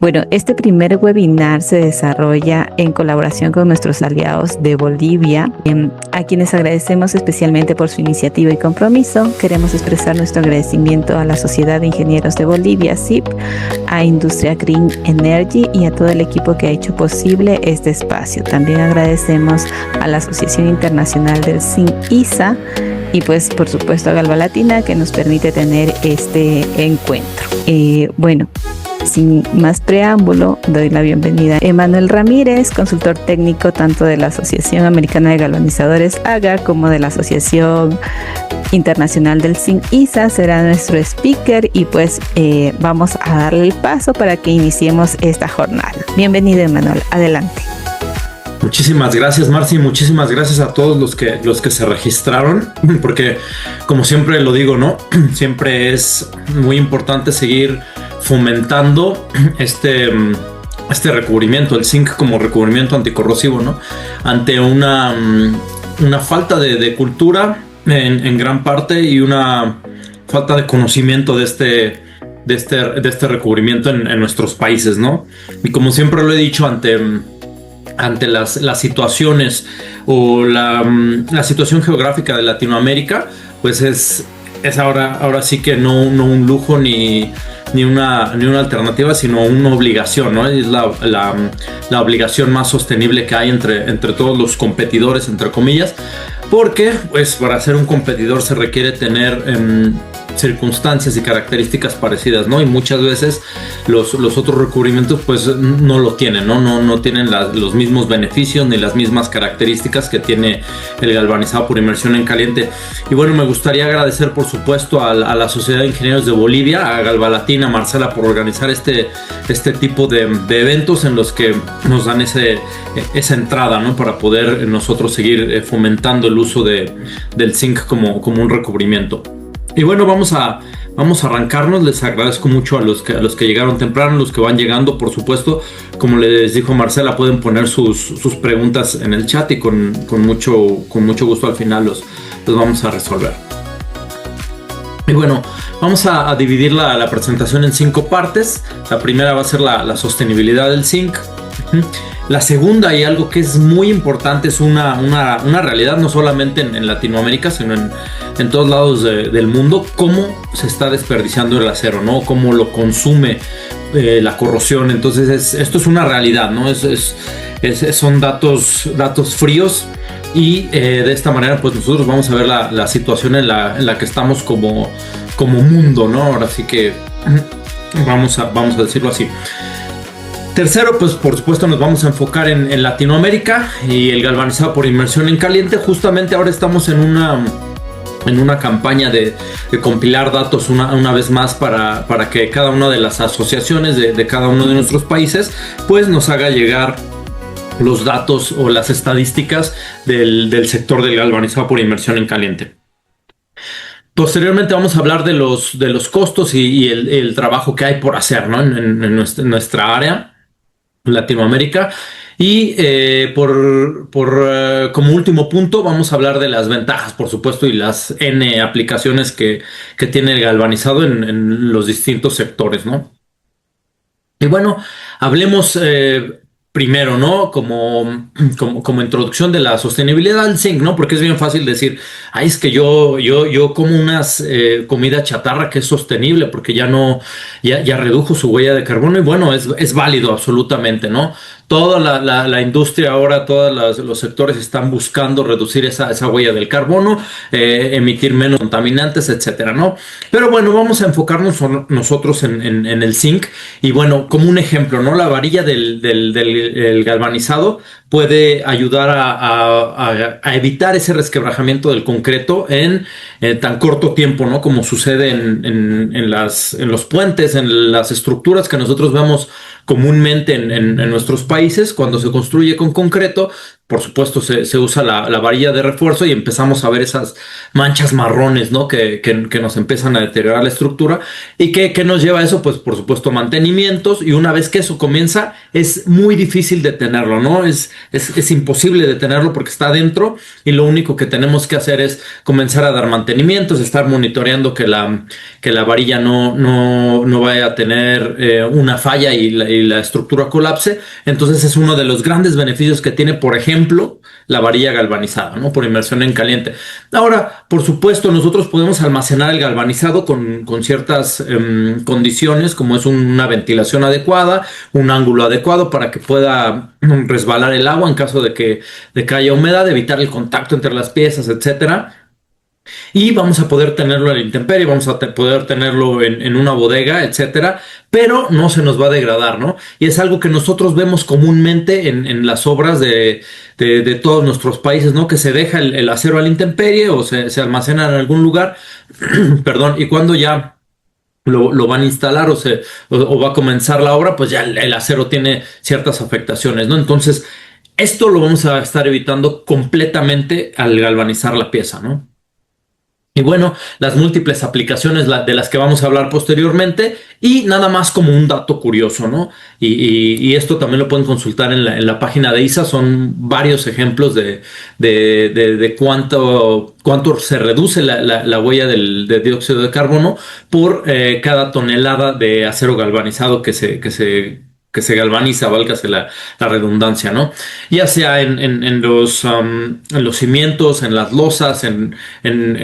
Bueno, este primer webinar se desarrolla en colaboración con nuestros aliados de Bolivia, a quienes agradecemos especialmente por su iniciativa y compromiso. Queremos expresar nuestro agradecimiento a la Sociedad de Ingenieros de Bolivia, SIP, a Industria Green Energy y a todo el equipo que ha hecho posible este espacio. También agradecemos a la Asociación Internacional del Zinc ISA y pues por supuesto a Galvalatina, que nos permite tener este encuentro. Sin más preámbulo, doy la bienvenida a Emanuel Ramírez, consultor técnico tanto de la Asociación Americana de Galvanizadores AGA como de la Asociación Internacional del Zinc ISA. Será nuestro speaker y pues vamos a darle el paso para que iniciemos esta jornada. Bienvenido, Emanuel, adelante. Muchísimas gracias, Marci, muchísimas gracias a todos los que se registraron, porque como siempre lo digo, ¿no? Siempre es muy importante seguir fomentando este recubrimiento, el zinc como recubrimiento anticorrosivo, ¿no? Ante una falta de cultura en gran parte y una falta de conocimiento de este recubrimiento en nuestros países, ¿no? Y como siempre lo he dicho, ante las situaciones o la situación geográfica de Latinoamérica, pues es ahora sí que no un lujo ni una alternativa, sino una obligación, ¿no? Es la obligación más sostenible que hay entre todos los competidores, entre comillas, porque pues para ser un competidor se requiere tener circunstancias y características parecidas, ¿no? Y muchas veces los otros recubrimientos pues no lo tienen, ¿no? No tienen los mismos beneficios ni las mismas características que tiene el galvanizado por inmersión en caliente. Y bueno, me gustaría agradecer por supuesto a la Sociedad de Ingenieros de Bolivia, a Galvalatina, a Marcela, por organizar este tipo de eventos en los que nos dan esa entrada, ¿no? Para poder nosotros seguir fomentando el uso del zinc como un recubrimiento. Y bueno, vamos a arrancarnos. Les agradezco mucho a los que llegaron temprano, los que van llegando, por supuesto. Como les dijo Marcela, pueden poner sus preguntas en el chat y con mucho gusto al final los vamos a resolver. Y bueno, vamos a dividir la presentación en 5 partes. La primera va a ser la sostenibilidad del zinc. La segunda, y algo que es muy importante, es una realidad no solamente en Latinoamérica, sino en todos lados del mundo, cómo se está desperdiciando el acero, ¿no? Cómo lo consume la corrosión. Entonces esto es una realidad, ¿no? Son datos fríos, y de esta manera pues nosotros vamos a ver la situación en la que estamos como mundo, ¿no? Ahora sí que vamos a decirlo así. Tercero, pues por supuesto nos vamos a enfocar en Latinoamérica y el galvanizado por inmersión en caliente. Justamente ahora estamos en una campaña de compilar datos una vez más para que cada una de las asociaciones de cada uno de nuestros países pues nos haga llegar los datos o las estadísticas del sector del galvanizado por inmersión en caliente. Posteriormente vamos a hablar de los costos y el trabajo que hay por hacer, ¿no? en nuestra área, Latinoamérica. Y como último punto vamos a hablar de las ventajas, por supuesto, y las N aplicaciones que tiene el galvanizado en los distintos sectores, ¿no? Y bueno, hablemos primero, ¿no? Como introducción de la sostenibilidad del zinc, ¿no? Porque es bien fácil decir, ay, es que yo como unas comida chatarra que es sostenible porque ya redujo su huella de carbono. Y bueno, es válido absolutamente, ¿no? Toda la industria ahora, todos los sectores están buscando reducir esa huella del carbono, emitir menos contaminantes, etcétera, ¿no? Pero bueno, vamos a enfocarnos nosotros en el zinc. Y bueno, como un ejemplo, ¿no? La varilla del galvanizado puede ayudar a evitar ese resquebrajamiento del concreto en tan corto tiempo, ¿no? Como sucede en los puentes, en las estructuras que nosotros vemos comúnmente en nuestros países. Cuando se construye con concreto, por supuesto se usa la varilla de refuerzo y empezamos a ver esas manchas marrones, ¿no? Que nos empiezan a deteriorar la estructura. ¿Y qué nos lleva a eso? Pues por supuesto mantenimientos, y una vez que eso comienza es muy difícil detenerlo, ¿no? Es imposible detenerlo porque está adentro, y lo único que tenemos que hacer es comenzar a dar mantenimientos, estar monitoreando que la varilla no vaya a tener una falla y la estructura colapse. Entonces es uno de los grandes beneficios que tiene, por ejemplo, la varilla galvanizada, ¿no? Por inmersión en caliente. Ahora, por supuesto, nosotros podemos almacenar el galvanizado con ciertas condiciones, como es una ventilación adecuada, un ángulo adecuado para que pueda resbalar el agua en caso de que haya humedad, evitar el contacto entre las piezas, etcétera. Y vamos a poder tenerlo en la intemperie, vamos a poder tenerlo en una bodega, etcétera, pero no se nos va a degradar, ¿no? Y es algo que nosotros vemos comúnmente en las obras de todos nuestros países, ¿no? Que se deja el acero a la intemperie o se almacena en algún lugar, perdón, y cuando ya lo van a instalar o va a comenzar la obra, pues ya el acero tiene ciertas afectaciones, ¿no? Entonces, esto lo vamos a estar evitando completamente al galvanizar la pieza, ¿no? Y bueno, las múltiples aplicaciones de las que vamos a hablar posteriormente, y nada más como un dato curioso, ¿no? Y esto también lo pueden consultar en la página de ISA. Son varios ejemplos de cuánto se reduce la huella de dióxido de carbono por cada tonelada de acero galvanizado que se galvaniza, válgase la redundancia, ¿no? Ya sea en los cimientos, en las losas, en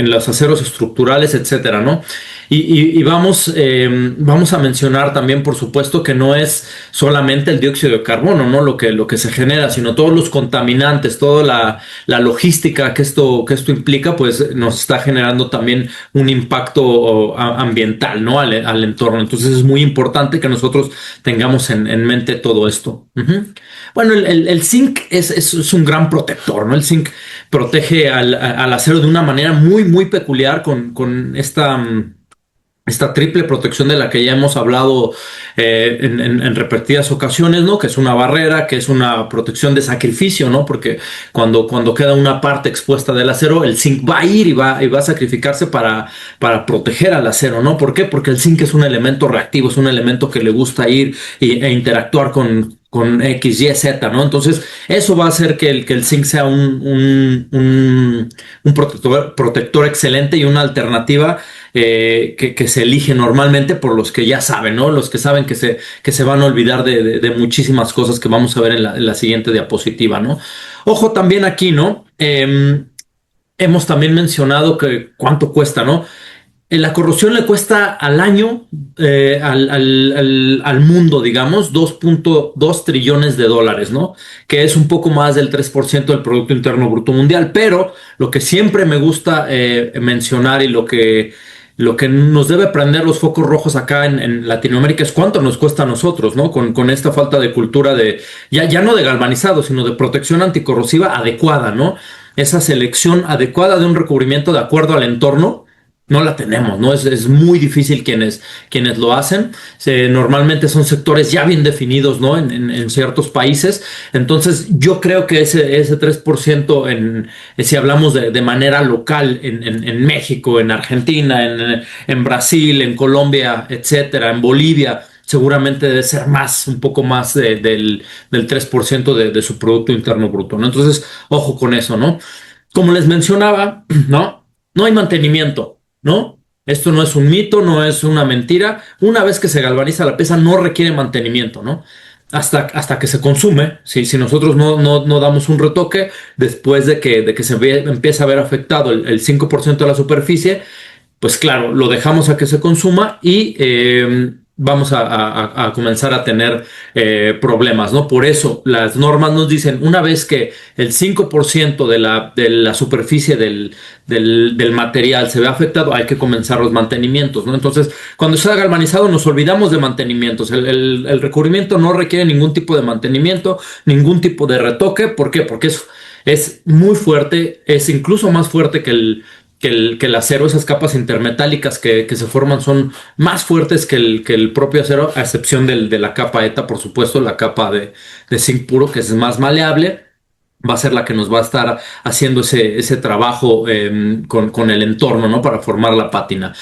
los aceros estructurales, etcétera, ¿no? Y vamos a mencionar también, por supuesto, que no es solamente el dióxido de carbono, ¿no? Lo que se genera, sino todos los contaminantes, toda la logística que esto implica, pues nos está generando también un impacto ambiental, ¿no? Al entorno. Entonces es muy importante que nosotros tengamos en mente todo esto. Bueno, el zinc es un gran protector, ¿no? El zinc protege al acero de una manera muy, muy peculiar con esta triple protección de la que ya hemos hablado en repetidas ocasiones, ¿no? Que es una barrera, que es una protección de sacrificio, ¿no? Porque cuando queda una parte expuesta del acero, el zinc va a ir y va a sacrificarse para proteger al acero, ¿no? ¿Por qué? Porque el zinc es un elemento reactivo, es un elemento que le gusta ir e interactuar con X, Y, Z, ¿no? Entonces, eso va a hacer que el zinc sea un protector excelente y una alternativa que se elige normalmente por los que ya saben, ¿no? Los que saben que se van a olvidar de muchísimas cosas que vamos a ver en la siguiente diapositiva, ¿no? Ojo también aquí, ¿no? Hemos también mencionado que cuánto cuesta, ¿no? La corrosión le cuesta al año, al mundo, digamos, 2.2 trillones de dólares, ¿no? Que es un poco más del 3% del Producto Interno Bruto Mundial. Pero lo que siempre me gusta mencionar, y lo que nos debe prender los focos rojos acá en Latinoamérica, es cuánto nos cuesta a nosotros, ¿no? Con esta falta de cultura ya no de galvanizado, sino de protección anticorrosiva adecuada, ¿no? Esa selección adecuada de un recubrimiento de acuerdo al entorno. No la tenemos, ¿no? Es muy difícil quienes lo hacen. Normalmente son sectores ya bien definidos, ¿no? En ciertos países. Entonces, yo creo que ese 3%, si hablamos de manera local, en México, en Argentina, en Brasil, en Colombia, etcétera, en Bolivia, seguramente debe ser un poco más del 3% de su Producto Interno Bruto, ¿no? Entonces, ojo con eso, ¿no? Como les mencionaba, ¿no? No hay mantenimiento, ¿no? Esto no es un mito, no es una mentira. Una vez que se galvaniza la pieza, no requiere mantenimiento, ¿no? Hasta que se consume. Si nosotros no damos un retoque, después de que empieza a ver afectado el 5% de la superficie, pues claro, lo dejamos a que se consuma y vamos a comenzar a tener problemas, ¿no? Por eso las normas nos dicen, una vez que el 5% de la superficie del material se ve afectado, hay que comenzar los mantenimientos, ¿no? Entonces, cuando está galvanizado nos olvidamos de mantenimientos. El recubrimiento no requiere ningún tipo de mantenimiento, ningún tipo de retoque. ¿Por qué? Porque es muy fuerte, es incluso más fuerte que el acero. Esas capas intermetálicas que se forman son más fuertes que el propio acero, a excepción de la capa ETA, por supuesto, la capa de zinc puro, que es más maleable. va a ser la que nos va a estar haciendo ese trabajo con el entorno, ¿no? Para formar la pátina.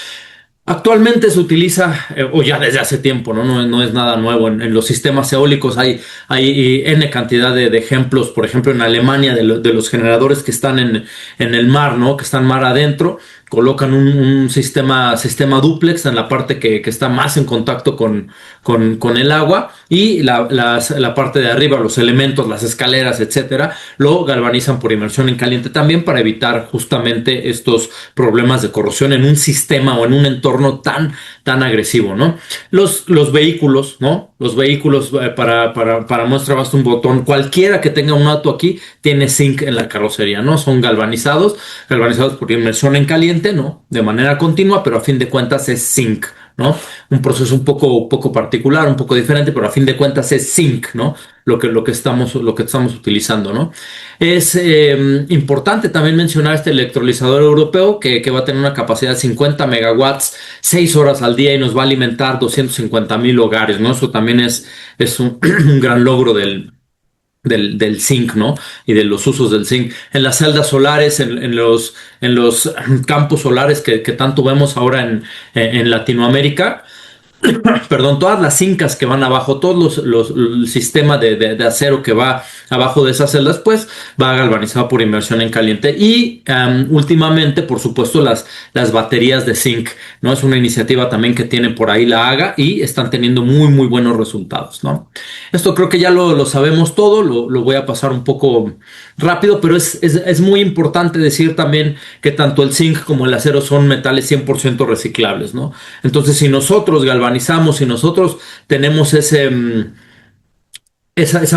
Actualmente se utiliza, o ya desde hace tiempo, ¿no? No es nada nuevo. En los sistemas eólicos hay N cantidad de ejemplos, por ejemplo, en Alemania, de los generadores que están en el mar, ¿no? Que están mar adentro, colocan un sistema dúplex en la parte que está más en contacto con el agua, y la parte de arriba, los elementos, las escaleras, etcétera, lo galvanizan por inmersión en caliente también para evitar justamente estos problemas de corrosión en un sistema o en un entorno tan agresivo, ¿no? Los vehículos, ¿no? Los vehículos, para muestra basta un botón. Cualquiera que tenga un auto aquí tiene zinc en la carrocería, ¿no? Son galvanizados por inmersión en caliente, ¿no? De manera continua, pero a fin de cuentas es zinc, ¿no? Un proceso un poco particular, un poco diferente, pero a fin de cuentas es zinc, ¿no? Lo que estamos utilizando, ¿no? Es importante también mencionar este electrolizador europeo que va a tener una capacidad de 50 megawatts, 6 horas al día, y nos va a alimentar 250,000 hogares, ¿no? Eso también es un gran logro del zinc, ¿no? Y de los usos del zinc. En las celdas solares, en los campos solares que tanto vemos ahora en Latinoamérica, perdón, todas las fincas que van abajo, el sistema de acero que va abajo de esas celdas, pues va galvanizado por inmersión en caliente. Y últimamente, por supuesto, las baterías de zinc, ¿no? Es una iniciativa también que tiene por ahí la AGA y están teniendo muy, muy buenos resultados, ¿no? Esto creo que ya lo sabemos todo, lo voy a pasar un poco rápido, pero es muy importante decir también que tanto el zinc como el acero son metales 100% reciclables, ¿no? Entonces, si nosotros galvanizamos, si nosotros tenemos esa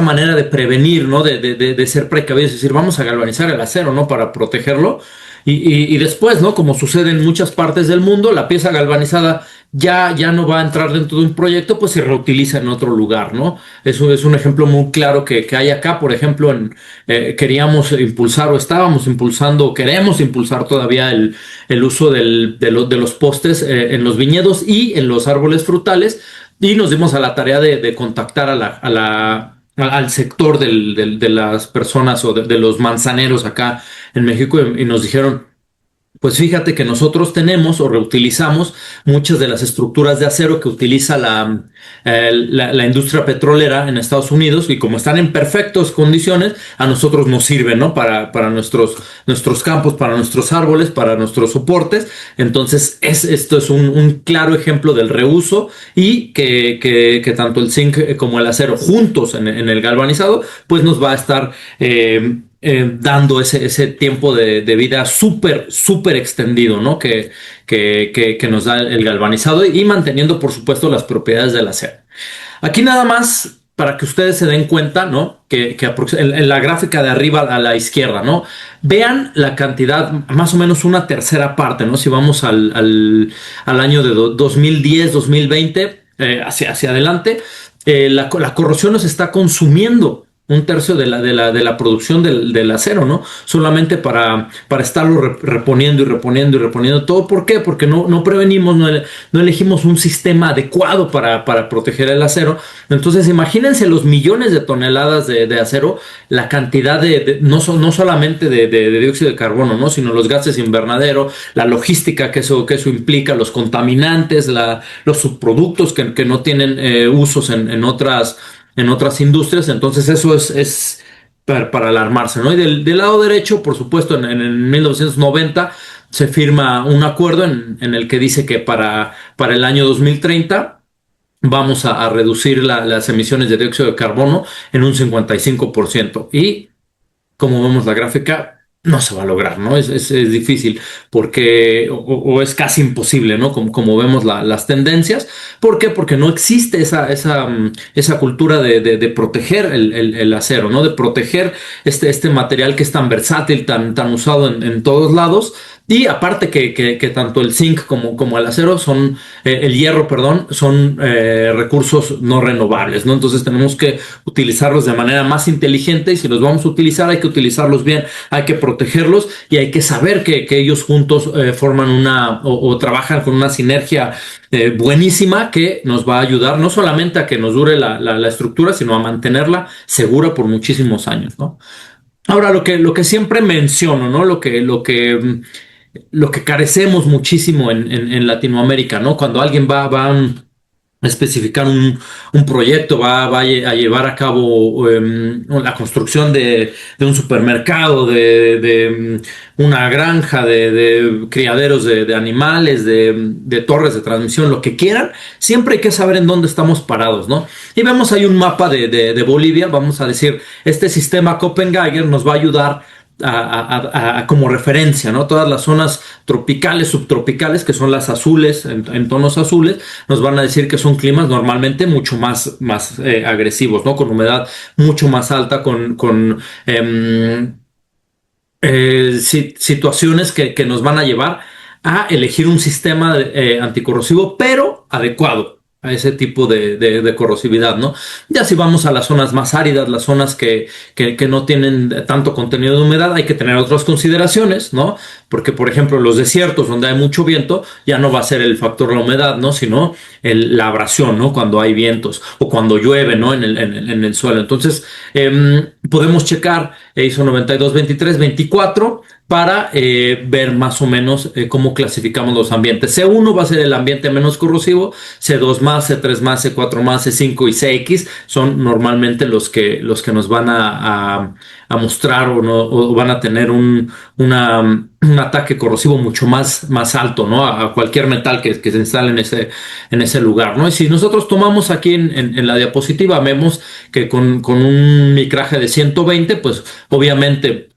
manera de prevenir, ¿no? De ser precavidos, es decir, vamos a galvanizar el acero, ¿no? Para protegerlo. Y después, ¿no? Como sucede en muchas partes del mundo, la pieza galvanizada ya no va a entrar dentro de un proyecto, pues se reutiliza en otro lugar, ¿no? Eso es un ejemplo muy claro que hay acá. Por ejemplo, queríamos impulsar, o estábamos impulsando, queremos impulsar todavía el uso de los postes en los viñedos y en los árboles frutales, y nos dimos a la tarea de contactar al sector de las personas o de los manzaneros acá en México, y nos dijeron: pues fíjate que nosotros tenemos o reutilizamos muchas de las estructuras de acero que utiliza la industria petrolera en Estados Unidos, y como están en perfectas condiciones, a nosotros nos sirven, ¿no? Para nuestros campos, para nuestros árboles, para nuestros soportes. Entonces, esto es un claro ejemplo del reuso, y que tanto el zinc como el acero juntos en el galvanizado, pues nos va a estar dando ese tiempo de vida súper extendido, ¿no? Que nos da el galvanizado, y manteniendo, por supuesto, las propiedades del acero. Aquí nada más para que ustedes se den cuenta, ¿no? Que en la gráfica de arriba a la izquierda, ¿no? Vean la cantidad, más o menos una tercera parte, ¿no? Si vamos al año de 2010, 2020, hacia adelante, la corrosión nos está consumiendo un tercio de la producción del acero, ¿no? Solamente para estarlo reponiendo y reponiendo todo. ¿Por qué? Porque no prevenimos, no elegimos un sistema adecuado para proteger el acero. Entonces, imagínense los millones de toneladas de acero, la cantidad no solamente de dióxido de carbono, ¿no? Sino los gases invernadero, la logística que eso implica, los contaminantes, los subproductos que no tienen usos en otras industrias. Entonces eso es para alarmarse, ¿no? Y del lado derecho, por supuesto, en 1990 se firma un acuerdo en el que dice que para el año 2030 vamos a reducir las emisiones de dióxido de carbono en un 55%. Y como vemos la gráfica, no se va a lograr, ¿no? Es difícil, porque o es casi imposible, ¿no? Como vemos las tendencias. ¿Por qué? Porque no existe esa cultura de proteger el acero, ¿no? De proteger este material que es tan versátil, tan usado en todos lados. Y aparte que tanto el zinc como el acero el hierro, perdón, son recursos no renovables, ¿no? Entonces tenemos que utilizarlos de manera más inteligente, y si los vamos a utilizar, hay que utilizarlos bien, hay que protegerlos, y hay que saber que ellos juntos forman o trabajan con una sinergia buenísima, que nos va a ayudar no solamente a que nos dure la estructura, sino a mantenerla segura por muchísimos años, ¿no? Ahora, lo que siempre menciono, ¿no? Lo que carecemos muchísimo en Latinoamérica, ¿no? Cuando alguien va a especificar un proyecto, a llevar a cabo la construcción de un supermercado, de una granja, de criaderos de animales, de torres de transmisión, lo que quieran, siempre hay que saber en dónde estamos parados, ¿no? Y vemos ahí un mapa de Bolivia, vamos a decir, este sistema Copenhagen nos va a ayudar como referencia, ¿no? Todas las zonas tropicales, subtropicales, que son las azules, en tonos azules, nos van a decir que son climas normalmente mucho más agresivos, ¿no? Con humedad mucho más alta, con situaciones que nos van a llevar a elegir un sistema anticorrosivo, pero adecuado a ese tipo de corrosividad, ¿no? Ya si vamos a las zonas más áridas, las zonas que no tienen tanto contenido de humedad, hay que tener otras consideraciones, ¿no? Porque, por ejemplo, los desiertos donde hay mucho viento, ya no va a ser el factor la humedad, ¿no? Sino la abrasión, ¿no? Cuando hay vientos o cuando llueve, ¿no? En el suelo. Entonces, podemos checar ISO 9223-24 para ver más o menos cómo clasificamos los ambientes. C1 va a ser el ambiente menos corrosivo, C2 más, C3 más, C4 más, C5 y CX son normalmente los que nos van a mostrar o van a tener un ataque corrosivo mucho más alto, ¿no? A cualquier metal que se instale en ese lugar, ¿no? Y si nosotros tomamos aquí en la diapositiva, vemos que con un micraje de 120, pues obviamente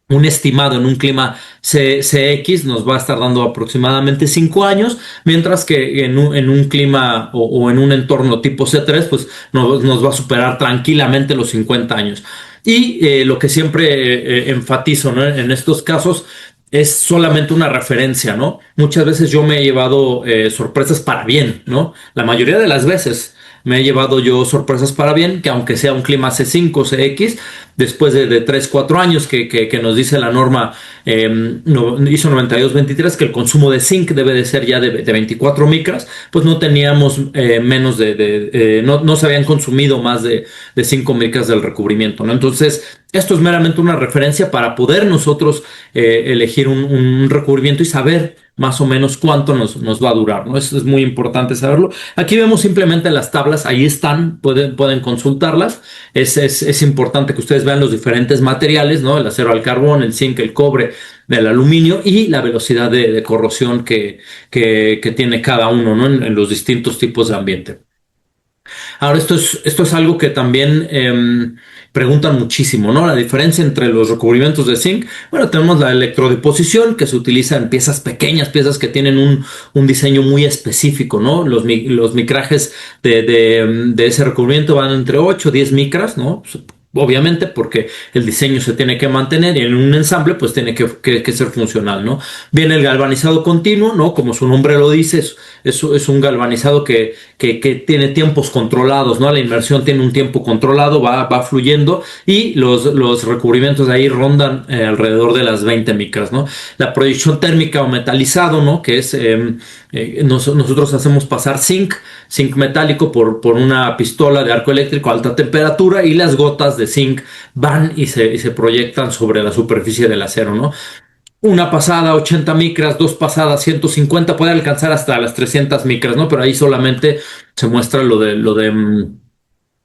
un estimado en un clima CX nos va a estar dando aproximadamente 5 años, mientras que en un clima o en un entorno tipo C3, pues nos va a superar tranquilamente los 50 años. Y lo que siempre enfatizo, ¿no? En estos casos es solamente una referencia, ¿no? Muchas veces yo me he llevado sorpresas para bien, ¿no? La mayoría de las veces me he llevado yo sorpresas para bien, que aunque sea un clima C5, CX, después de 3, 4 años que nos dice la norma ISO 9223 que el consumo de zinc debe de ser ya de 24 micras, pues no teníamos menos no se habían consumido más de 5 micras del recubrimiento, ¿no? Entonces, esto es meramente una referencia para poder nosotros elegir un recubrimiento y saber más o menos cuánto nos va a durar, ¿no? Eso es muy importante saberlo. Aquí vemos simplemente las tablas, ahí están, pueden consultarlas. Es importante que ustedes vean los diferentes materiales, ¿no? El acero al carbón, el zinc, el cobre, el aluminio y la velocidad de corrosión que tiene cada uno, ¿no? En los distintos tipos de ambiente. Ahora, esto es algo que también preguntan muchísimo, ¿no? La diferencia entre los recubrimientos de zinc. Bueno, tenemos la electrodeposición, que se utiliza en piezas pequeñas, piezas que tienen un diseño muy específico, ¿no? Los micrajes de ese recubrimiento van entre 8 o 10 micras, ¿no? Obviamente porque el diseño se tiene que mantener y en un ensamble pues tiene que ser funcional, ¿no? Viene el galvanizado continuo, ¿no? Como su nombre lo dice, es un galvanizado que tiene tiempos controlados, ¿no? La inmersión tiene un tiempo controlado, va fluyendo y los recubrimientos de ahí rondan alrededor de las 20 micras, ¿no? La proyección térmica o metalizado, ¿no? Que es nosotros hacemos pasar zinc metálico por una pistola de arco eléctrico a alta temperatura y las gotas de zinc van y se proyectan sobre la superficie del acero, ¿no? Una pasada 80 micras, dos pasadas 150, puede alcanzar hasta las 300 micras, ¿no? Pero ahí solamente se muestra lo de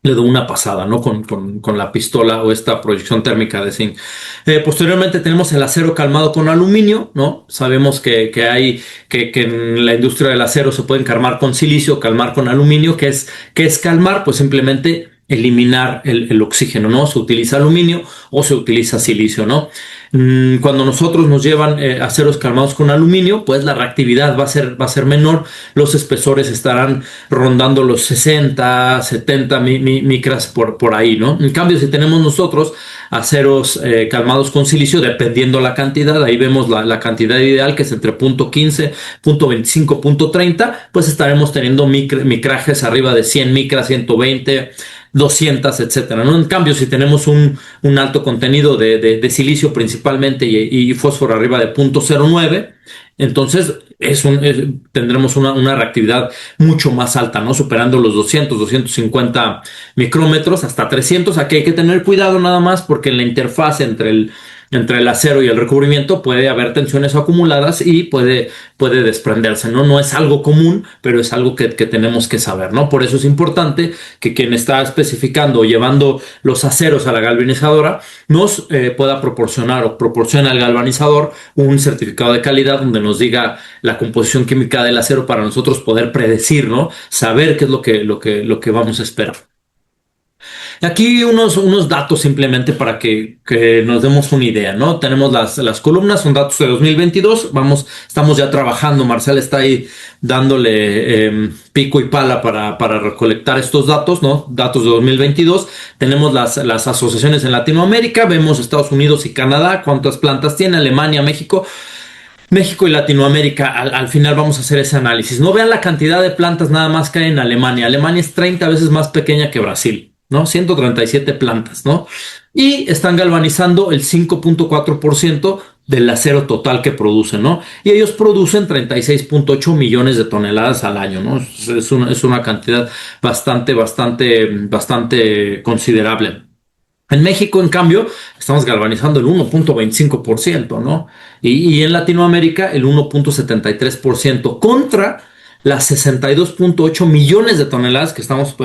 una pasada, ¿no? Con la pistola o esta proyección térmica de zinc. Posteriormente tenemos el acero calmado con aluminio, ¿no? Sabemos que en la industria del acero se pueden calmar con silicio, calmar con aluminio. ¿Qué es calmar? Pues simplemente eliminar el oxígeno, ¿no? Se utiliza aluminio o se utiliza silicio, ¿no? Cuando nosotros nos llevan aceros calmados con aluminio, pues la reactividad va a ser menor, los espesores estarán rondando los 60, 70 micras por ahí, ¿no? En cambio, si tenemos nosotros aceros calmados con silicio, dependiendo la cantidad, ahí vemos la cantidad ideal que es entre 0.15, 0.25, 0.30, pues estaremos teniendo micrajes arriba de 100 micras, 120, 200, etcétera, ¿no? En cambio, si tenemos un alto contenido de silicio principalmente y fósforo arriba de 0.09, entonces tendremos una reactividad mucho más alta, ¿no? Superando los 200, 250 micrómetros hasta 300. Aquí hay que tener cuidado nada más porque en la interfaz entre el acero y el recubrimiento puede haber tensiones acumuladas y puede desprenderse, ¿no? No es algo común, pero es algo que tenemos que saber, ¿no? Por eso es importante que quien está especificando o llevando los aceros a la galvanizadora nos pueda proporcionar o proporcione al galvanizador un certificado de calidad donde nos diga la composición química del acero para nosotros poder predecir, ¿no? Saber qué es lo que vamos a esperar. Aquí unos datos simplemente para que nos demos una idea, ¿no? Tenemos las columnas, son datos de 2022. Estamos ya trabajando, Marcel está ahí dándole pico y pala para recolectar estos datos, ¿no? Datos de 2022. Tenemos las asociaciones en Latinoamérica, vemos Estados Unidos y Canadá, cuántas plantas tiene, Alemania, México y Latinoamérica. Al final vamos a hacer ese análisis. No vean la cantidad de plantas nada más que hay en Alemania. Alemania es 30 veces más pequeña que Brasil, ¿no? 137 plantas, ¿no? Y están galvanizando el 5.4% del acero total que producen, ¿no? Y ellos producen 36.8 millones de toneladas al año, ¿no? Es una cantidad bastante considerable. En México, en cambio, estamos galvanizando el 1.25%, ¿no? Y en Latinoamérica el 1.73% contra las 62.8 millones de toneladas que estamos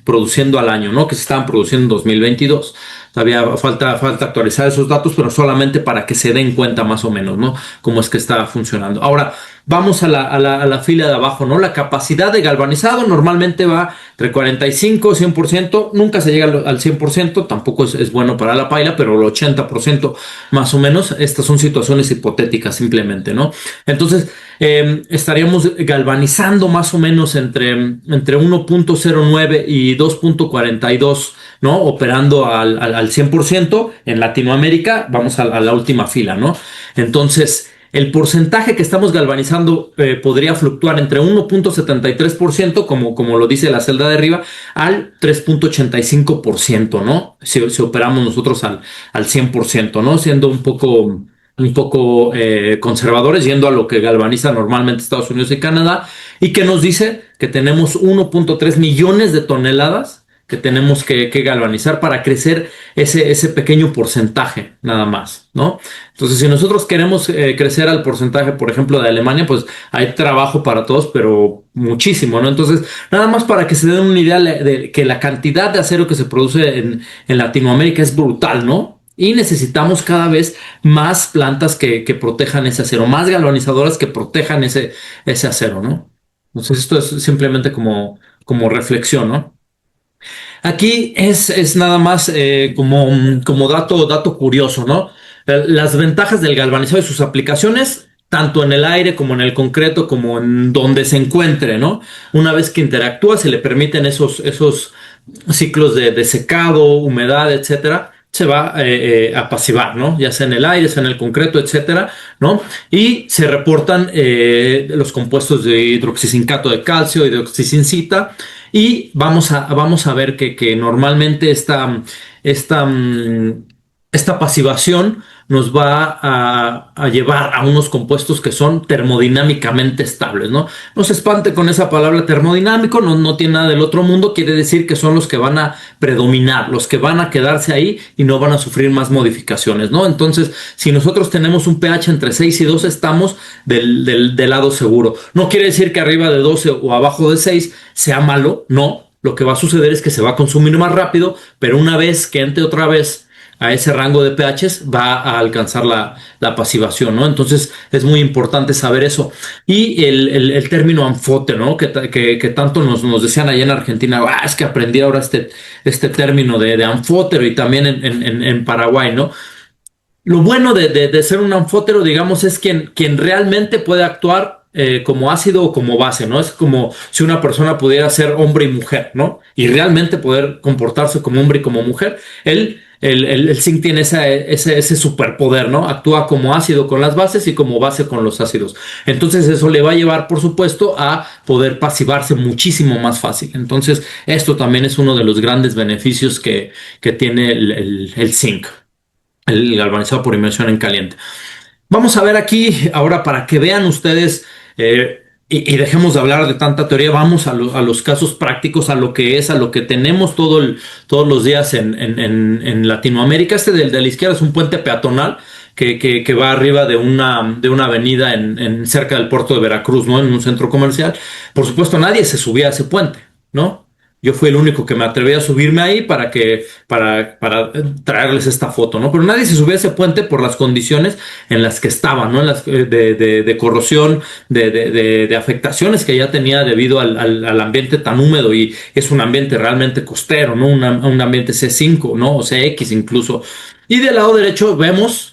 produciendo al año, ¿no? Que se estaban produciendo en 2022. Todavía falta actualizar esos datos, pero solamente para que se den cuenta más o menos, ¿no? Cómo es que está funcionando. Ahora, vamos a la fila de abajo, ¿no? La capacidad de galvanizado normalmente va entre 45 y 100%. Nunca se llega al 100%, tampoco es bueno para la paila, pero el 80% más o menos. Estas son situaciones hipotéticas simplemente, ¿no? Entonces, estaríamos galvanizando más o menos entre 1.09 y 2.42, ¿no? Operando al 100%. En Latinoamérica vamos a la última fila, ¿no? Entonces, el porcentaje que estamos galvanizando podría fluctuar entre 1.73%, como lo dice la celda de arriba, al 3.85%, ¿no? Si operamos nosotros al 100%, ¿no? Siendo un poco conservadores, yendo a lo que galvaniza normalmente Estados Unidos y Canadá, y que nos dice que tenemos 1.3 millones de toneladas que tenemos que galvanizar para crecer ese pequeño porcentaje nada más, ¿no? Entonces, si nosotros queremos crecer al porcentaje, por ejemplo, de Alemania, pues hay trabajo para todos, pero muchísimo, ¿no? Entonces, nada más para que se den una idea de que la cantidad de acero que se produce en Latinoamérica es brutal, ¿no? Y necesitamos cada vez más plantas que protejan ese acero, más galvanizadoras que protejan ese acero, ¿no? Entonces, esto es simplemente como reflexión, ¿no? Aquí es nada más como dato curioso, ¿no? Las ventajas del galvanizado y sus aplicaciones, tanto en el aire como en el concreto, como en donde se encuentre, ¿no? Una vez que interactúa, se le permiten esos ciclos de secado, humedad, etcétera, se va a apaciguar, ¿no? Ya sea en el aire, sea en el concreto, etcétera, ¿no? Y se reportan los compuestos de hidroxisincato de calcio y de oxicincita. Y vamos a ver que normalmente esta pasivación nos va a llevar a unos compuestos que son termodinámicamente estables, ¿no? No se espante con esa palabra termodinámico, no tiene nada del otro mundo, quiere decir que son los que van a predominar, los que van a quedarse ahí y no van a sufrir más modificaciones, ¿no? Entonces, si nosotros tenemos un pH entre 6 y 12, estamos del lado seguro. No quiere decir que arriba de 12 o abajo de 6 sea malo, no. Lo que va a suceder es que se va a consumir más rápido, pero una vez que entre otra vez a ese rango de pHs va a alcanzar la pasivación, ¿no? Entonces es muy importante saber eso. Y el término anfótero, ¿no? Que tanto nos decían allá en Argentina, es que aprendí ahora este término de anfótero, y también en Paraguay, ¿no? Lo bueno de ser un anfótero, digamos, es quien realmente puede actuar como ácido o como base, ¿no? Es como si una persona pudiera ser hombre y mujer, ¿no? Y realmente poder comportarse como hombre y como mujer. Él el zinc tiene ese superpoder, ¿no? Actúa como ácido con las bases y como base con los ácidos. Entonces eso le va a llevar, por supuesto, a poder pasivarse muchísimo más fácil. Entonces esto también es uno de los grandes beneficios que tiene el zinc, el galvanizado por inmersión en caliente. Vamos a ver aquí, ahora para que vean ustedes, y dejemos de hablar de tanta teoría, vamos a los casos prácticos, a lo que es, a lo que tenemos todos los días en Latinoamérica. Este de la izquierda es un puente peatonal que va arriba de una avenida cerca del puerto de Veracruz, ¿no? En un centro comercial. Por supuesto, nadie se subía a ese puente, ¿no? Yo fui el único que me atreví a subirme ahí para traerles esta foto, ¿no? Pero nadie se subía a ese puente por las condiciones en las que estaba, ¿no? En las de corrosión, de afectaciones que ya tenía debido al ambiente tan húmedo, y es un ambiente realmente costero, ¿no? Un ambiente C5, ¿no? O CX incluso. Y del lado derecho vemos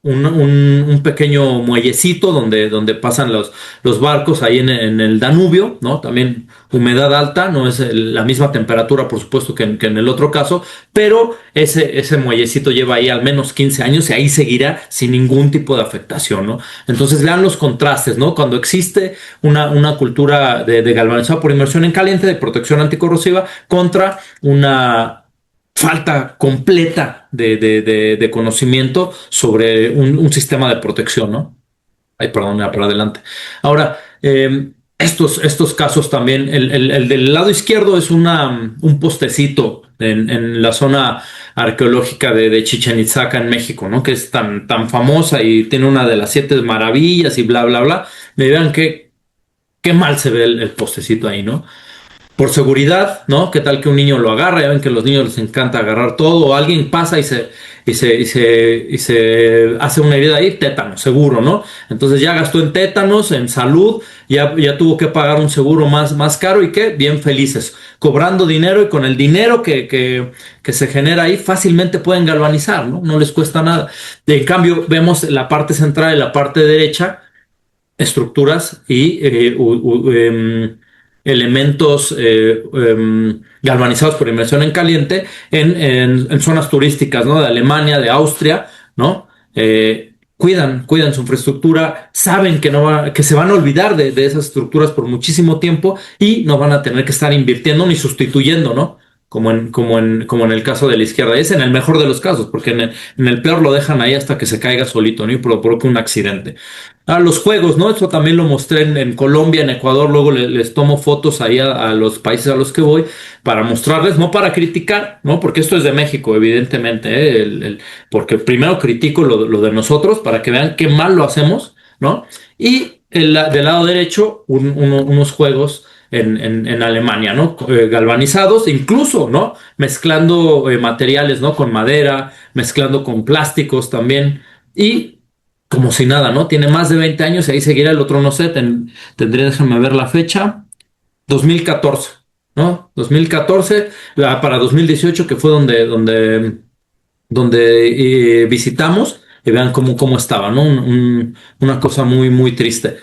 un pequeño muellecito donde pasan los barcos ahí en el Danubio, ¿no? También humedad alta, no es la misma temperatura, por supuesto, que en el otro caso, pero ese muellecito lleva ahí al menos 15 años y ahí seguirá sin ningún tipo de afectación, ¿no? Entonces vean los contrastes, ¿no? Cuando existe una cultura de galvanizado por inmersión en caliente, de protección anticorrosiva, contra una falta completa de conocimiento sobre un sistema de protección, ¿no? Ay, perdón, para adelante. Ahora, estos casos también, el del lado izquierdo es un postecito en la zona arqueológica de Chichén Itzá en México, ¿no? Que es tan famosa y tiene una de las 7 maravillas y bla, bla, bla. Me vean qué mal se ve el postecito ahí, ¿no? Por seguridad, ¿no? ¿Qué tal que un niño lo agarra? Ya ven que a los niños les encanta agarrar todo, o alguien pasa y se hace una herida ahí, tétano, seguro, ¿no? Entonces ya gastó en tétanos, en salud, ya tuvo que pagar un seguro más caro, y qué, bien felices, cobrando dinero, y con el dinero que se genera ahí fácilmente pueden galvanizar, ¿no? No les cuesta nada. En cambio, vemos la parte central y la parte derecha, estructuras y elementos galvanizados por inmersión en caliente en zonas turísticas, ¿no? De Alemania, de Austria, ¿no? Cuidan su infraestructura, saben que se van a olvidar de esas estructuras por muchísimo tiempo y no van a tener que estar invirtiendo ni sustituyendo, ¿no? Como en el caso de la izquierda. Es en el mejor de los casos, porque en el peor lo dejan ahí hasta que se caiga solito, ¿no? Y provoca un accidente. Los juegos, ¿no? Eso también lo mostré en Colombia, en Ecuador. Luego les tomo fotos ahí a los países a los que voy para mostrarles, no para criticar, ¿no? Porque esto es de México, evidentemente, ¿eh? Porque primero critico lo de nosotros para que vean qué mal lo hacemos, ¿no? Y del lado derecho, unos juegos en Alemania, ¿no? Galvanizados, incluso, ¿no? Mezclando materiales, ¿no? Con madera, mezclando con plásticos también. Y como si nada, ¿no? Tiene más de 20 años y ahí seguirá. El otro, no sé, tendría, déjame ver la fecha, 2014, ¿no? 2014, para 2018, que fue donde visitamos, y vean cómo estaba, ¿no? Una cosa muy, muy triste.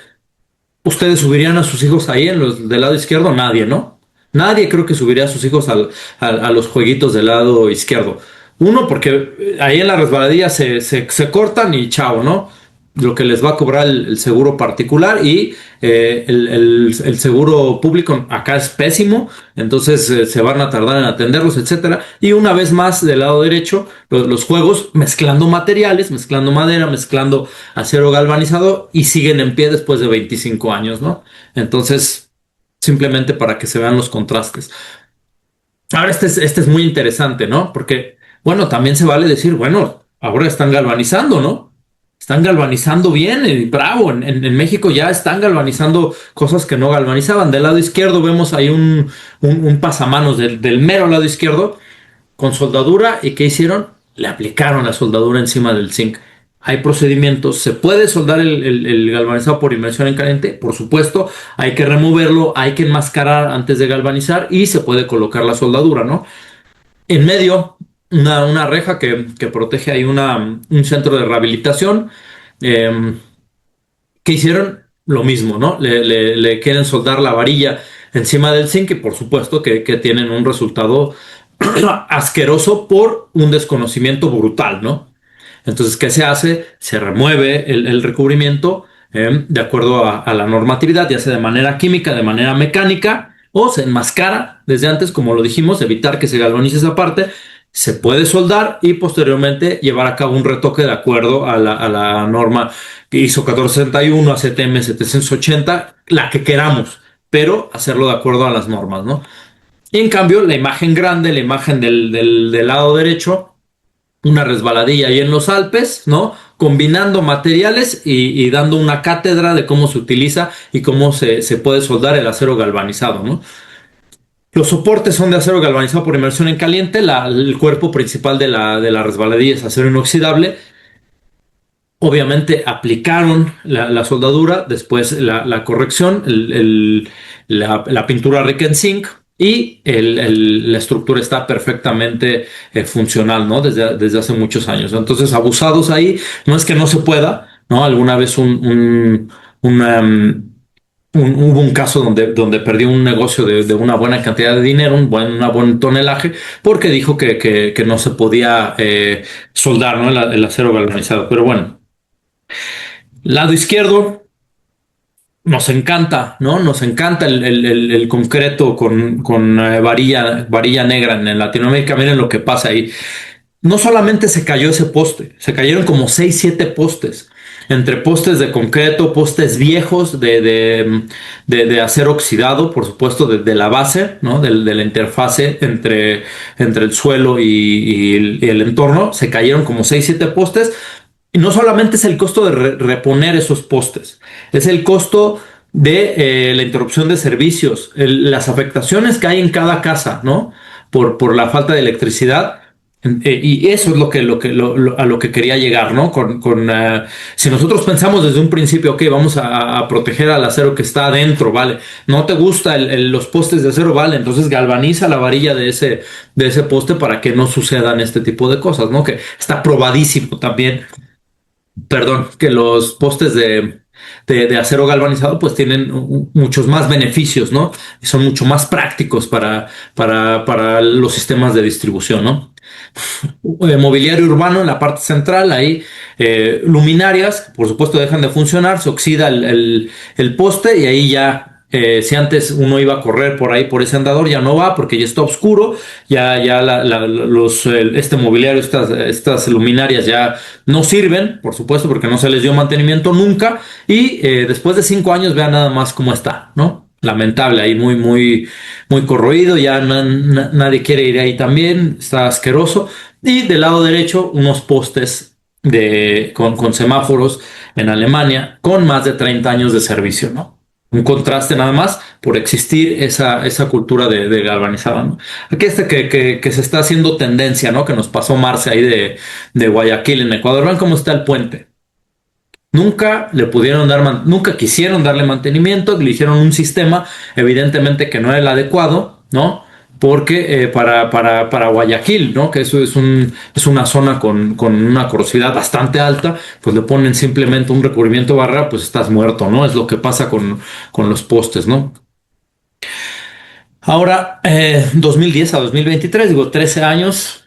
¿Ustedes subirían a sus hijos ahí en los del lado izquierdo? Nadie, ¿no? Nadie creo que subiría a sus hijos a los jueguitos del lado izquierdo. Uno, porque ahí en la resbaladilla se cortan y chao, ¿no? Lo que les va a cobrar el seguro particular, y el seguro público acá es pésimo, entonces se van a tardar en atenderlos, etcétera. Y una vez más, del lado derecho, los juegos mezclando materiales, mezclando madera, mezclando acero galvanizado, y siguen en pie después de 25 años, ¿no? Entonces, simplemente para que se vean los contrastes. Ahora este es muy interesante, ¿no? Porque, bueno, también se vale decir, bueno, ahora están galvanizando, ¿no? Están galvanizando bien, bravo. En México ya están galvanizando cosas que no galvanizaban. Del lado izquierdo vemos ahí un pasamanos del mero lado izquierdo con soldadura. ¿Y qué hicieron? Le aplicaron la soldadura encima del zinc. Hay procedimientos. ¿Se puede soldar el galvanizado por inmersión en caliente? Por supuesto. Hay que removerlo, hay que enmascarar antes de galvanizar, y se puede colocar la soldadura, ¿no? En medio, una reja que protege ahí un centro de rehabilitación. ¿Qué hicieron? Lo mismo, ¿no? Le quieren soldar la varilla encima del zinc, y por supuesto que tienen un resultado asqueroso por un desconocimiento brutal, ¿no? Entonces, ¿qué se hace? Se remueve el recubrimiento de acuerdo a la normatividad, ya sea de manera química, de manera mecánica, o se enmascara desde antes, como lo dijimos, evitar que se galvanice esa parte. Se puede soldar y posteriormente llevar a cabo un retoque de acuerdo a la norma ISO 1461, ACTM 780, la que queramos, pero hacerlo de acuerdo a las normas, ¿no? Y en cambio, la imagen grande, la imagen del lado derecho, una resbaladilla ahí en los Alpes, ¿no? Combinando materiales y dando una cátedra de cómo se utiliza y cómo se puede soldar el acero galvanizado, ¿no? Los soportes son de acero galvanizado por inmersión en caliente. El cuerpo principal de la resbaladilla es acero inoxidable. Obviamente aplicaron la soldadura, después la corrección, la pintura Rick and Zinc y la estructura está perfectamente funcional, ¿no? Desde hace muchos años. Entonces, abusados ahí, no es que no se pueda, ¿no? Alguna vez hubo un caso donde perdió un negocio de una buena cantidad de dinero, una buen tonelaje, porque dijo que no se podía soldar, ¿no? El acero galvanizado. Pero bueno. Lado izquierdo, nos encanta, ¿no? Nos encanta el concreto con varilla negra en Latinoamérica. Miren lo que pasa ahí. No solamente se cayó ese poste, se cayeron como 6, 7 postes. Entre postes de concreto, postes viejos de acero oxidado, por supuesto, de la base, ¿no? De la interfase entre el suelo y el entorno. Se cayeron como 6, 7 postes. Y no solamente es el costo de reponer esos postes, es el costo de la interrupción de servicios, las afectaciones que hay en cada casa, ¿no? Por la falta de electricidad. Y eso es a lo que quería llegar, ¿no? Si nosotros pensamos desde un principio, ok, vamos a proteger al acero que está adentro, ¿vale? No te gusta los postes de acero, ¿vale? Entonces galvaniza la varilla de ese poste para que no sucedan este tipo de cosas, ¿no? Que está probadísimo también. Perdón, que los postes de acero galvanizado pues tienen muchos más beneficios, ¿no? Y son mucho más prácticos para los sistemas de distribución, ¿no? Mobiliario urbano en la parte central, ahí luminarias, por supuesto dejan de funcionar, se oxida el poste y ahí ya si antes uno iba a correr por ahí por ese andador, ya no va porque ya está oscuro, ya este mobiliario, estas luminarias ya no sirven, por supuesto, porque no se les dio mantenimiento nunca y después de 5 años vean nada más cómo está, ¿no? Lamentable, ahí muy, muy, muy corroído, ya nadie quiere ir ahí también, está asqueroso. Y del lado derecho, unos postes con semáforos en Alemania con más de 30 años de servicio, ¿no? Un contraste nada más por existir esa cultura de galvanizado, ¿no? Aquí que se está haciendo tendencia, ¿no? Que nos pasó Marce ahí de Guayaquil en Ecuador. Vean cómo está el puente. Nunca nunca quisieron darle mantenimiento, le hicieron un sistema, evidentemente que no era el adecuado, ¿no? Porque para Guayaquil, ¿no? Que eso es una zona con una corrosividad bastante alta, pues le ponen simplemente un recubrimiento de barrera, pues estás muerto, ¿no? Es lo que pasa con los postes, ¿no? Ahora, 2010 a 2023, digo, 13 años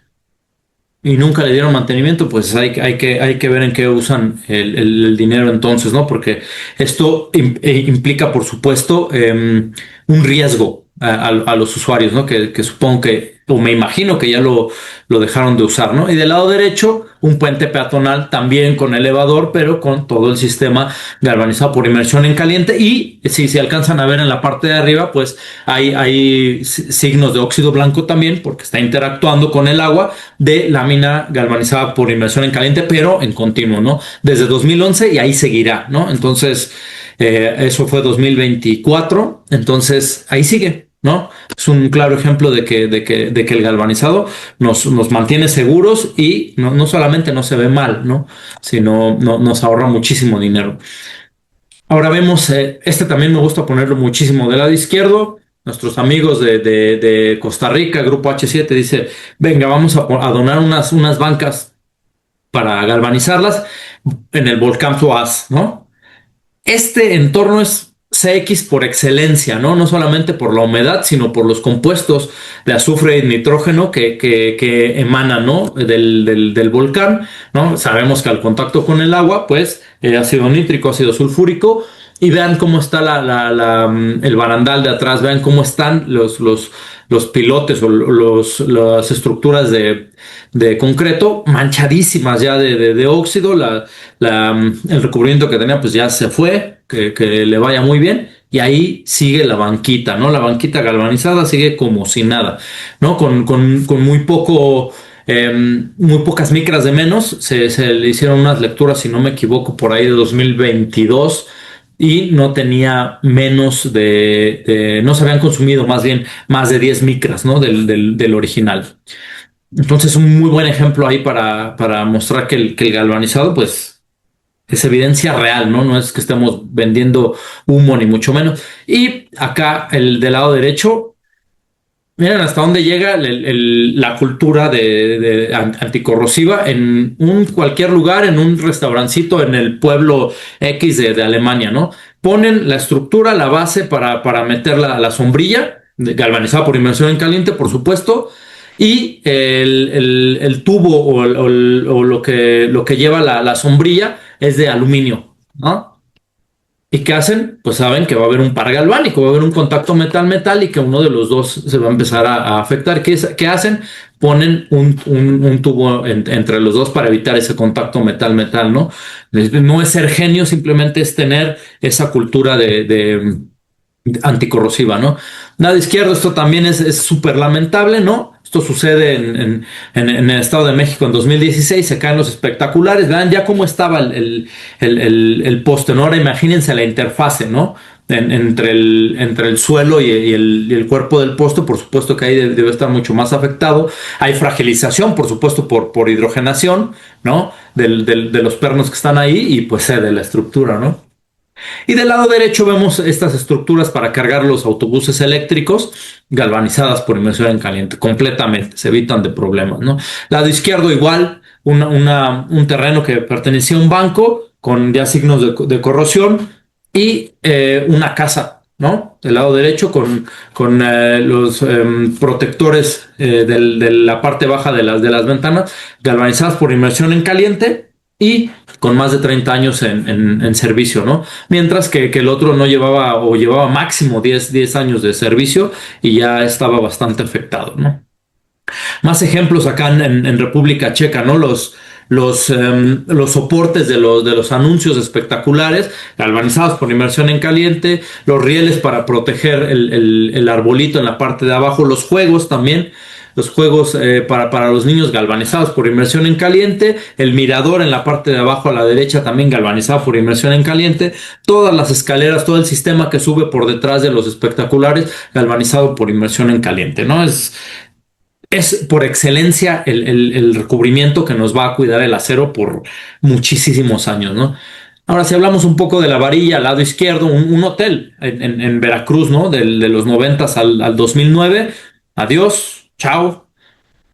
y nunca le dieron mantenimiento, pues hay que ver en qué usan el dinero entonces, ¿no? Porque esto implica, por supuesto, un riesgo a los usuarios, ¿no? Que supongo o me imagino que ya lo dejaron de usar, ¿no? Y del lado derecho, un puente peatonal también con elevador, pero con todo el sistema galvanizado por inmersión en caliente. Y si se alcanzan a ver en la parte de arriba, pues hay signos de óxido blanco también, porque está interactuando con el agua de lámina galvanizada por inmersión en caliente, pero en continuo, ¿no? Desde 2011 y ahí seguirá, ¿no? Entonces, eso fue 2024, entonces ahí sigue, ¿no? Es un claro ejemplo de que el galvanizado nos mantiene seguros y no solamente no se ve mal, ¿no? Sino nos ahorra muchísimo dinero. Ahora vemos, también me gusta ponerlo muchísimo del lado izquierdo. Nuestros amigos de Costa Rica, Grupo H7, dice, venga, vamos a donar unas bancas para galvanizarlas en el volcán Soaz, ¿no? Este entorno es CX por excelencia, ¿no? No solamente por la humedad, sino por los compuestos de azufre y nitrógeno que emanan, ¿no? Del volcán, ¿no? Sabemos que al contacto con el agua, pues, ácido nítrico, ácido sulfúrico, y vean cómo está el barandal de atrás, vean cómo están los pilotes o las estructuras de concreto manchadísimas ya de óxido. El recubrimiento que tenía pues ya se fue, que le vaya muy bien. Y ahí sigue la banquita, ¿no? La banquita galvanizada sigue como si nada, ¿no? Con muy poco... muy pocas micras de menos. Se le hicieron unas lecturas, si no me equivoco, por ahí de 2022, y no tenía menos no se habían consumido más bien más de 10 micras, ¿no? Del original. Entonces, un muy buen ejemplo ahí para mostrar que el galvanizado, pues, es evidencia real, ¿no? No es que estemos vendiendo humo, ni mucho menos. Y acá, del lado derecho, miren hasta dónde llega la cultura anticorrosiva en cualquier lugar, en un restaurancito en el pueblo X de Alemania, ¿no? Ponen la estructura, la base para meter la sombrilla, galvanizada por inmersión en caliente, por supuesto, y el tubo o lo que lleva la sombrilla es de aluminio, ¿no? ¿Y qué hacen? Pues saben que va a haber un par galvánico, va a haber un contacto metal-metal y que uno de los dos se va a empezar a afectar. ¿Qué hacen? Ponen un tubo entre los dos para evitar ese contacto metal-metal, ¿no? No es ser genio, simplemente es tener esa cultura de anticorrosiva, ¿no? Lado izquierdo, esto también es súper lamentable, ¿no? Esto sucede en el Estado de México en 2016, se caen los espectaculares. Vean ya cómo estaba el poste, ¿no? Ahora imagínense la interfase, ¿no? Entre el suelo y el cuerpo del poste. Por supuesto que ahí debe estar mucho más afectado. Hay fragilización, por supuesto, por hidrogenación, ¿no? De los pernos que están ahí, y pues de la estructura, ¿no? Y del lado derecho vemos estas estructuras para cargar los autobuses eléctricos, galvanizadas por inmersión en caliente, completamente, se evitan de problemas, ¿no? Lado izquierdo igual, un terreno que pertenecía a un banco con ya signos de corrosión, y una casa, ¿no? Del lado derecho con los protectores de la parte baja de las ventanas, galvanizadas por inmersión en caliente y con más de 30 años en servicio, ¿no? Mientras que el otro no llevaba máximo 10 años de servicio y ya estaba bastante afectado, ¿no? Más ejemplos acá en República Checa, ¿no? Los soportes de los anuncios espectaculares, galvanizados por inmersión en caliente, los rieles para proteger el arbolito en la parte de abajo, los juegos también. Los juegos para los niños galvanizados por inmersión en caliente, el mirador en la parte de abajo a la derecha también galvanizado por inmersión en caliente, todas las escaleras, todo el sistema que sube por detrás de los espectaculares galvanizado por inmersión en caliente, ¿no? Es por excelencia el recubrimiento que nos va a cuidar el acero por muchísimos años, ¿no? Ahora, si hablamos un poco de la varilla, al lado izquierdo, un hotel en Veracruz, ¿no? De los 90s al 2009, adiós. Chao,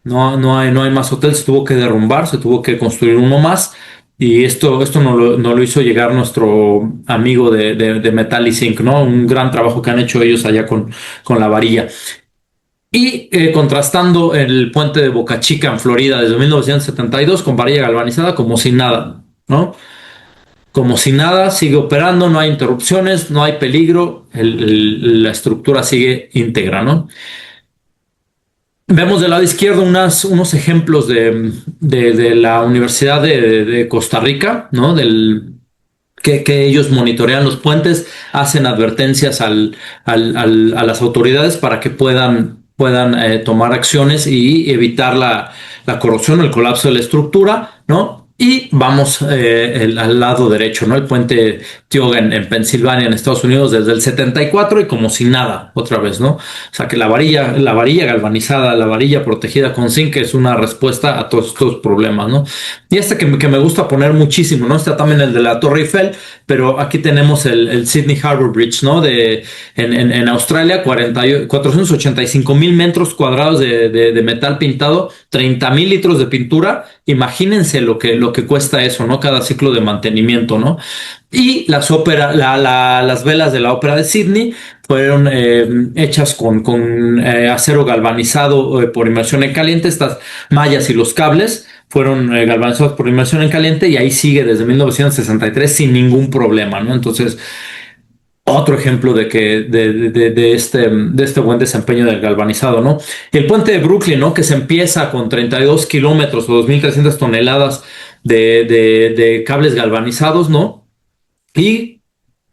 no hay más hotel, se tuvo que derrumbar, se tuvo que construir uno más, y esto no lo hizo llegar nuestro amigo de Metal y Zinc, ¿no? Un gran trabajo que han hecho ellos allá con la varilla. Y contrastando el puente de Boca Chica en Florida desde 1972 con varilla galvanizada como si nada, ¿no? Como si nada, sigue operando, no hay interrupciones, no hay peligro, la estructura sigue íntegra, ¿no? Vemos del lado izquierdo unos ejemplos de la Universidad de Costa Rica, ¿no? Que ellos monitorean los puentes, hacen advertencias a las autoridades para que puedan tomar acciones y evitar la corrosión o el colapso de la estructura, ¿no? Y vamos al lado derecho, ¿no? El puente Tioga en Pensilvania, en Estados Unidos, desde el 74 y como si nada, otra vez, ¿no? O sea que la varilla galvanizada, la varilla protegida con zinc es una respuesta a todos estos problemas, ¿no? Y que me gusta poner muchísimo, ¿no? Está también el de la Torre Eiffel, pero aquí tenemos el Sydney Harbour Bridge, ¿no? En Australia, 485,000 metros cuadrados de metal pintado, 30,000 litros de pintura. Imagínense lo que cuesta eso, ¿no? Cada ciclo de mantenimiento, ¿no? Y las velas de la ópera de Sydney fueron hechas con acero galvanizado por inmersión en caliente. Estas mallas y los cables fueron galvanizados por inmersión en caliente y ahí sigue desde 1963 sin ningún problema, ¿no? Entonces, otro ejemplo de este buen desempeño del galvanizado, ¿no? El puente de Brooklyn, ¿no? Que se empieza con 32 kilómetros o 2,300 toneladas de cables galvanizados, ¿no? Y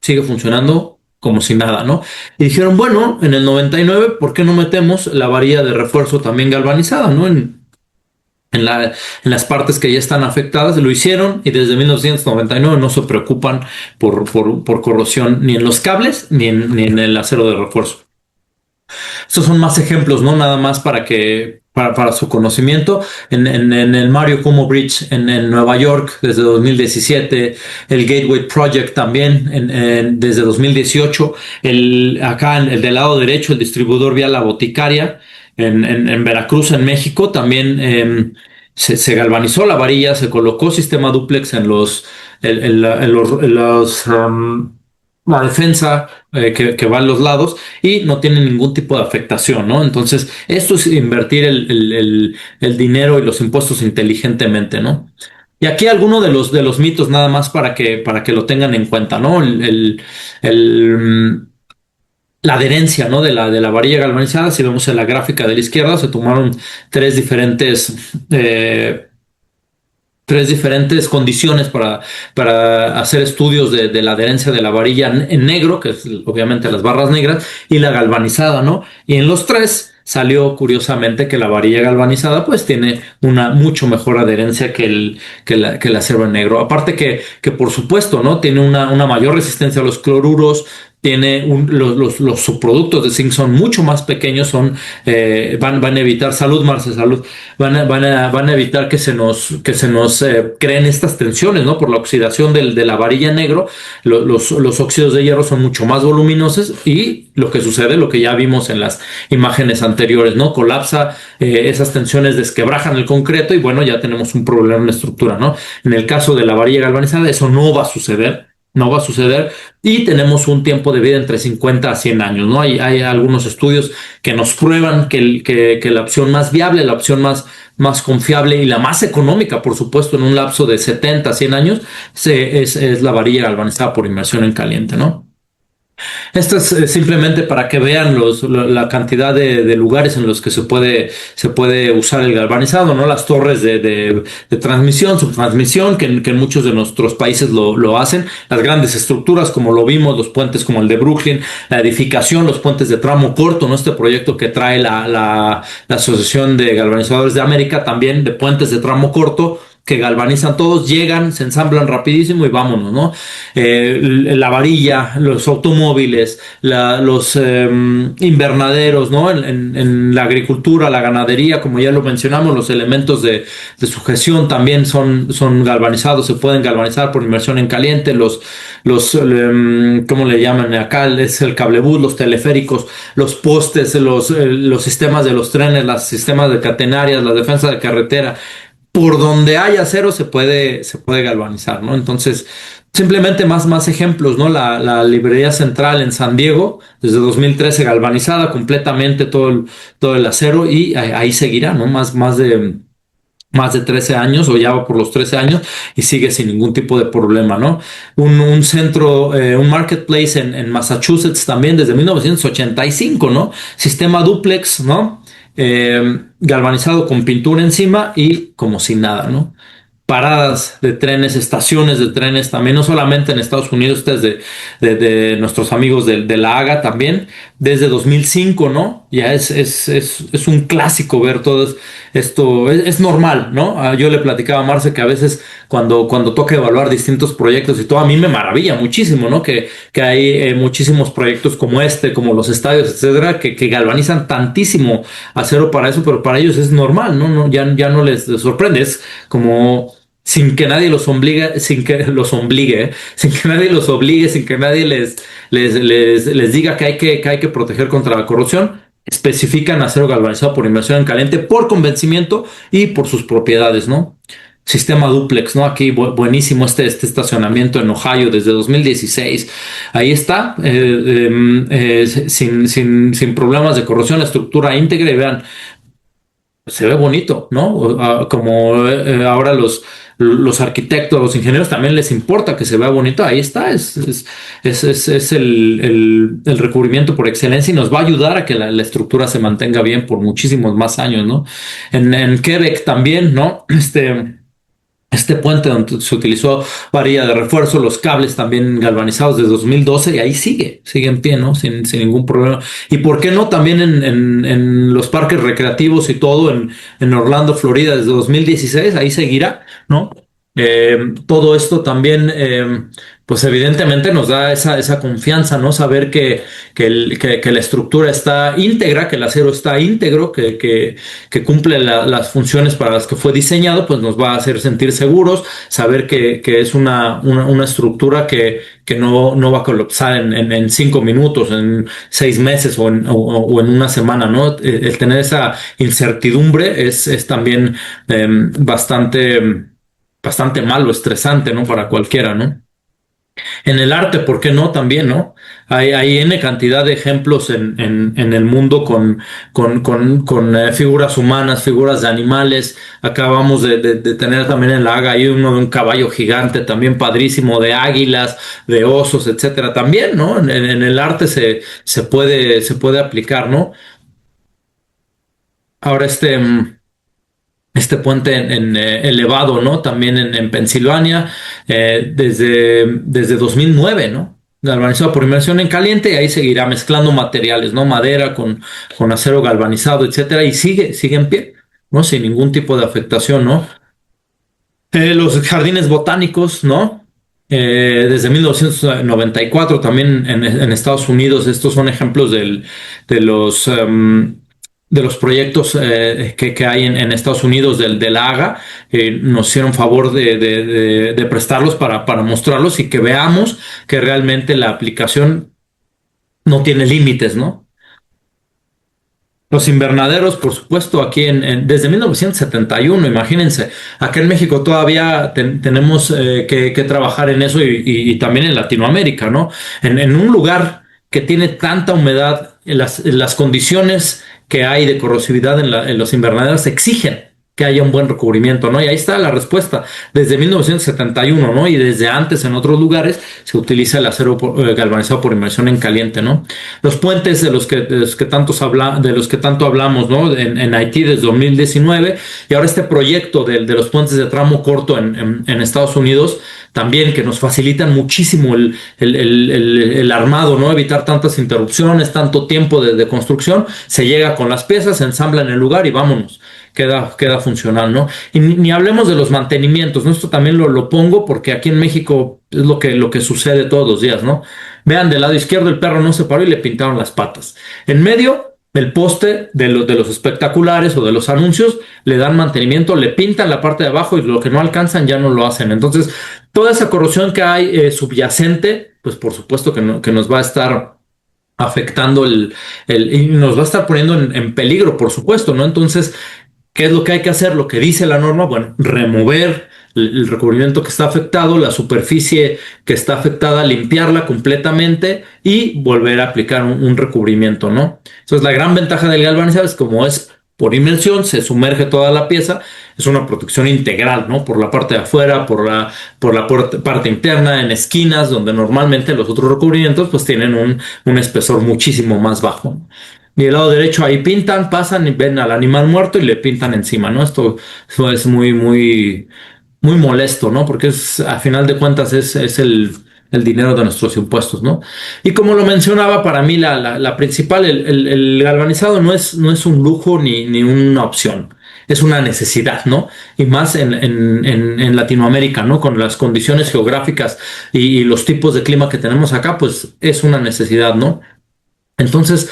sigue funcionando como si nada, ¿no? Y dijeron, bueno, en el 99, ¿por qué no metemos la varilla de refuerzo también galvanizada, ¿no? En las partes que ya están afectadas, lo hicieron y desde 1999 no se preocupan por corrosión ni en los cables ni en el acero de refuerzo. Estos son más ejemplos, ¿no? Nada más para su conocimiento. En el Mario Cuomo Bridge en Nueva York desde 2017, el Gateway Project también desde 2018, acá el del lado derecho, el distribuidor vial La Boticaria en Veracruz, en México, también se galvanizó la varilla, se colocó sistema dúplex en la defensa que va a los lados y no tiene ningún tipo de afectación, ¿no? Entonces, esto es invertir el dinero y los impuestos inteligentemente, ¿no? Y aquí algunos de los mitos nada más para que lo tengan en cuenta, ¿no? La adherencia, ¿no? de la varilla galvanizada. Si vemos en la gráfica de la izquierda, se tomaron tres diferentes condiciones para hacer estudios de la adherencia de la varilla en negro, que es obviamente las barras negras, y la galvanizada, ¿no? Y en los tres salió curiosamente que la varilla galvanizada pues tiene una mucho mejor adherencia que el acero en negro. Aparte que por supuesto, ¿no? Tiene una mayor resistencia a los cloruros. Tiene los subproductos de zinc son mucho más pequeños, van a evitar, salud Marce, salud, van a evitar que se nos creen estas tensiones, ¿no? Por la oxidación de la varilla negro, los óxidos de hierro son mucho más voluminosos y lo que ya vimos en las imágenes anteriores, ¿no? Colapsa, esas tensiones desquebrajan el concreto y bueno, ya tenemos un problema en la estructura, ¿no? En el caso de la varilla galvanizada, eso no va a suceder. No va a suceder y tenemos un tiempo de vida entre 50 a 100 años, ¿no? Hay algunos estudios que nos prueban que la opción más viable, la opción más confiable y la más económica, por supuesto, en un lapso de 70 a 100 años, es la varilla galvanizada por inmersión en caliente, ¿no? Esto es simplemente para que vean la cantidad de lugares en los que se puede usar el galvanizado, ¿no? Las torres de transmisión, subtransmisión, que en muchos de nuestros países lo hacen. Las grandes estructuras, como lo vimos, los puentes como el de Brooklyn, la edificación, los puentes de tramo corto, ¿no? Este proyecto que trae la Asociación de Galvanizadores de América, también de puentes de tramo corto, que galvanizan todos, llegan, se ensamblan rapidísimo y vámonos, ¿no? La varilla, los automóviles, los invernaderos, ¿no? En la agricultura, la ganadería, como ya lo mencionamos, los elementos de sujeción también son galvanizados, se pueden galvanizar por inmersión en caliente, ¿cómo le llaman acá? Es el cablebús, los teleféricos, los postes, los sistemas de los trenes, los sistemas de catenarias, la defensa de carretera. Por donde hay acero se puede galvanizar, ¿no? Entonces, simplemente más ejemplos, ¿no? La librería central en San Diego, desde 2013 galvanizada completamente todo el acero y ahí seguirá, ¿no? Más de 13 años o ya va por los 13 años y sigue sin ningún tipo de problema, ¿no? Un centro, un marketplace en Massachusetts también desde 1985, ¿no? Sistema dúplex, ¿no? Galvanizado con pintura encima y como si nada, ¿no? Paradas de trenes, estaciones de trenes también, no solamente en Estados Unidos, desde de nuestros amigos de la AGA también, desde 2005, ¿no? Ya es un clásico ver todo esto, es normal, ¿no? Yo le platicaba a Marce que a veces cuando toca evaluar distintos proyectos y todo, a mí me maravilla muchísimo, ¿no? Que hay muchísimos proyectos como como los estadios, etcétera, que galvanizan tantísimo acero para eso, pero para ellos es normal, ¿no? Ya no les sorprende, es como sin que nadie los obligue, sin que nadie los obligue, sin que nadie les diga que hay que proteger contra la corrosión. Especifican acero galvanizado por inmersión en caliente por convencimiento y por sus propiedades, ¿no? Sistema dúplex, ¿no? Aquí buenísimo este estacionamiento en Ohio desde 2016. Ahí está, sin problemas de corrosión, la estructura íntegra y vean, se ve bonito, ¿no? Como ahora los arquitectos, los ingenieros también les importa que se vea bonito. Ahí está, es el recubrimiento por excelencia y nos va a ayudar a que la estructura se mantenga bien por muchísimos más años, ¿no? En Quebec también, ¿no? Este puente donde se utilizó varilla de refuerzo, los cables también galvanizados desde 2012 y ahí sigue en pie, ¿no? Sin ningún problema. Y por qué no también en los parques recreativos y todo en Orlando, Florida, desde 2016, ahí seguirá, ¿no? Todo esto también, pues evidentemente nos da esa confianza, ¿no? Saber que la estructura está íntegra, que el acero está íntegro, que cumple las funciones para las que fue diseñado, pues nos va a hacer sentir seguros, saber que es una estructura que no va a colapsar en 5 minutos, en 6 meses o en una semana, ¿no? El tener esa incertidumbre es también bastante malo, estresante, ¿no? Para cualquiera, ¿no? En el arte, ¿por qué no? También, ¿no? Hay N cantidad de ejemplos en el mundo con figuras humanas, figuras de animales. Acabamos de tener también en la Haga ahí uno de un caballo gigante, también padrísimo, de águilas, de osos, etcétera. También, ¿no? En el arte se puede aplicar, ¿no? Ahora este puente elevado, ¿no? También en Pensilvania, desde 2009, ¿no? Galvanizado por inmersión en caliente y ahí seguirá mezclando materiales, ¿no? Madera con acero galvanizado, etcétera, y sigue en pie, ¿no? Sin ningún tipo de afectación, ¿no? Los jardines botánicos, ¿no? Desde 1994 también en Estados Unidos, estos son ejemplos de los proyectos que hay en Estados Unidos de la Haga. Nos hicieron favor de prestarlos para mostrarlos y que veamos que realmente la aplicación no tiene límites, ¿no? Los invernaderos, por supuesto, aquí desde 1971, imagínense, acá en México todavía tenemos que trabajar en eso y también en Latinoamérica, ¿no? En un lugar que tiene tanta humedad, las condiciones que hay de corrosividad en los invernaderos exigen que haya un buen recubrimiento, ¿no? Y ahí está la respuesta. Desde 1971, ¿no? Y desde antes en otros lugares se utiliza el acero galvanizado por inmersión en caliente, ¿no? Los puentes de los que tanto hablamos, ¿no? En Haití desde 2019 y ahora este proyecto de los puentes de tramo corto en Estados Unidos también que nos facilitan muchísimo el armado, ¿no? Evitar tantas interrupciones, tanto tiempo de construcción. Se llega con las piezas, se ensambla en el lugar y vámonos. Queda funcional, ¿no? Y ni hablemos de los mantenimientos, ¿no? Esto también lo pongo porque aquí en México es lo que sucede todos los días, ¿no? Vean, del lado izquierdo el perro no se paró y le pintaron las patas. En medio, el poste de los espectaculares o de los anuncios le dan mantenimiento, le pintan la parte de abajo y lo que no alcanzan ya no lo hacen. Entonces, toda esa corrosión que hay subyacente, pues por supuesto que nos va a estar afectando y nos va a estar poniendo en peligro, por supuesto, ¿no? Entonces, ¿qué es lo que hay que hacer? Lo que dice la norma, bueno, remover el recubrimiento que está afectado, la superficie que está afectada, limpiarla completamente y volver a aplicar un recubrimiento, ¿no? Entonces, la gran ventaja del galvanizado es como es por inmersión, se sumerge toda la pieza, es una protección integral, ¿no? Por la parte de afuera, por la parte interna, en esquinas, donde normalmente los otros recubrimientos pues tienen un espesor muchísimo más bajo. Y del lado derecho ahí pintan, pasan y ven al animal muerto y le pintan encima, ¿no? Esto es muy, muy, muy molesto, ¿no? Porque a final de cuentas es el dinero de nuestros impuestos, ¿no? Y como lo mencionaba, para mí la principal, el galvanizado no es un lujo ni una opción. Es una necesidad, ¿no? Y más en Latinoamérica, ¿no? Con las condiciones geográficas y los tipos de clima que tenemos acá, pues es una necesidad, ¿no? Entonces,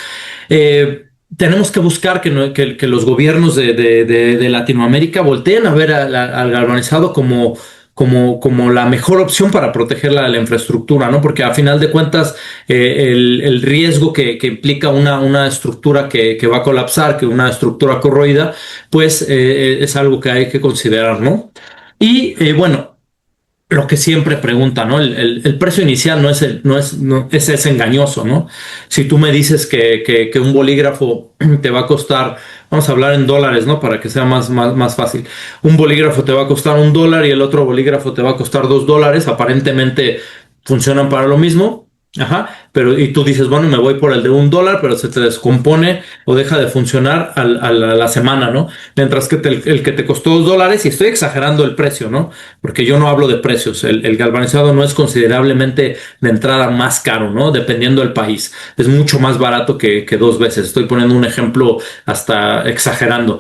tenemos que buscar que los gobiernos de Latinoamérica volteen a ver al galvanizado como la mejor opción para proteger la infraestructura, ¿no? Porque a final de cuentas el riesgo que implica una estructura que va a colapsar, que una estructura corroída, pues es algo que hay que considerar, ¿no? Y bueno, lo que siempre pregunta, ¿no? El precio inicial es engañoso, ¿no? Si tú me dices que un bolígrafo te va a costar, vamos a hablar en dólares, ¿no? Para que sea más fácil. Un bolígrafo te va a costar $1 y el otro bolígrafo te va a costar $2, aparentemente funcionan para lo mismo. Ajá, pero y tú dices, bueno, me voy por el de $1, pero se te descompone o deja de funcionar a la semana, ¿no? Mientras que el que te costó $2, y estoy exagerando el precio, ¿no? Porque yo no hablo de precios, el galvanizado no es considerablemente de entrada más caro, ¿no? Dependiendo del país, es mucho más barato que 2 veces, estoy poniendo un ejemplo hasta exagerando.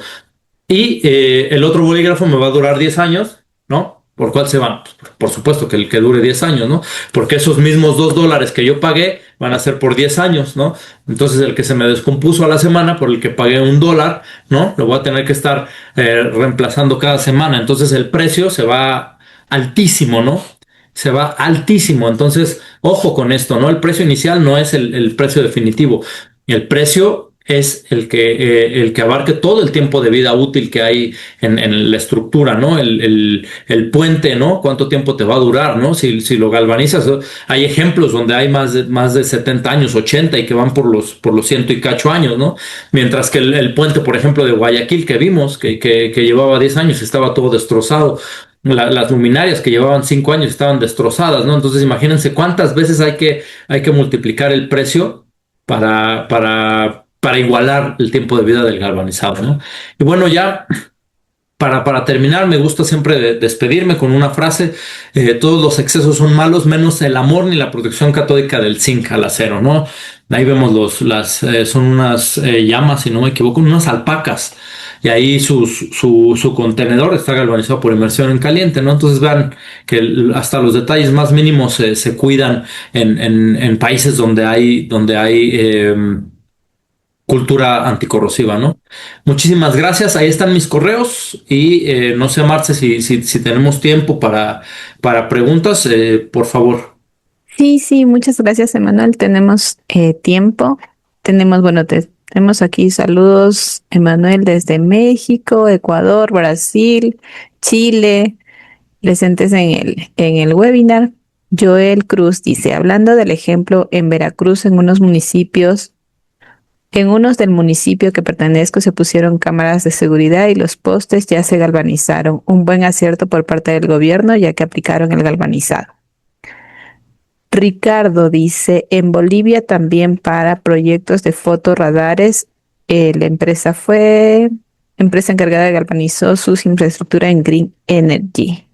Y el otro bolígrafo me va a durar 10 años, ¿no? ¿Por cuál se van? Por supuesto que el que dure 10 años, ¿no? Porque esos mismos $2 que yo pagué van a ser por 10 años, ¿no? Entonces el que se me descompuso a la semana por el que pagué $1, ¿no? Lo voy a tener que estar reemplazando cada semana. Entonces el precio se va altísimo, ¿no? Se va altísimo. Entonces, ojo con esto, ¿no? El precio inicial no es el precio definitivo. El precio es el que abarque todo el tiempo de vida útil que hay en la estructura, ¿no? El puente, ¿no? ¿Cuánto tiempo te va a durar, ¿no? Si lo galvanizas, hay ejemplos donde hay más de 70 años, 80 y que van por los ciento y cacho años, ¿no? Mientras que el puente, por ejemplo, de Guayaquil que vimos, que llevaba 10 años, estaba todo destrozado. Las luminarias que llevaban 5 años estaban destrozadas, ¿no? Entonces imagínense cuántas veces hay que multiplicar el precio para igualar el tiempo de vida del galvanizado, ¿no? Y bueno, ya para terminar, me gusta siempre despedirme con una frase: todos los excesos son malos, menos el amor ni la protección catódica del zinc al acero, ¿no? Ahí vemos son unas llamas, si no me equivoco, unas alpacas. Y ahí su contenedor está galvanizado por inmersión en caliente, ¿no? Entonces vean que hasta los detalles más mínimos se cuidan en países donde hay cultura anticorrosiva, ¿no? Muchísimas gracias. Ahí están mis correos y no sé, Marce, si tenemos tiempo para preguntas, por favor. Sí, sí, muchas gracias, Emanuel. Tenemos tiempo. Tenemos aquí saludos, Emanuel, desde México, Ecuador, Brasil, Chile, presentes en el webinar. Joel Cruz dice, hablando del ejemplo en Veracruz, en unos del municipio que pertenezco se pusieron cámaras de seguridad y los postes ya se galvanizaron. Un buen acierto por parte del gobierno, ya que aplicaron el galvanizado. Ricardo dice, en Bolivia también para proyectos de fotorradares, la empresa encargada de galvanizó sus infraestructura en Green Energy.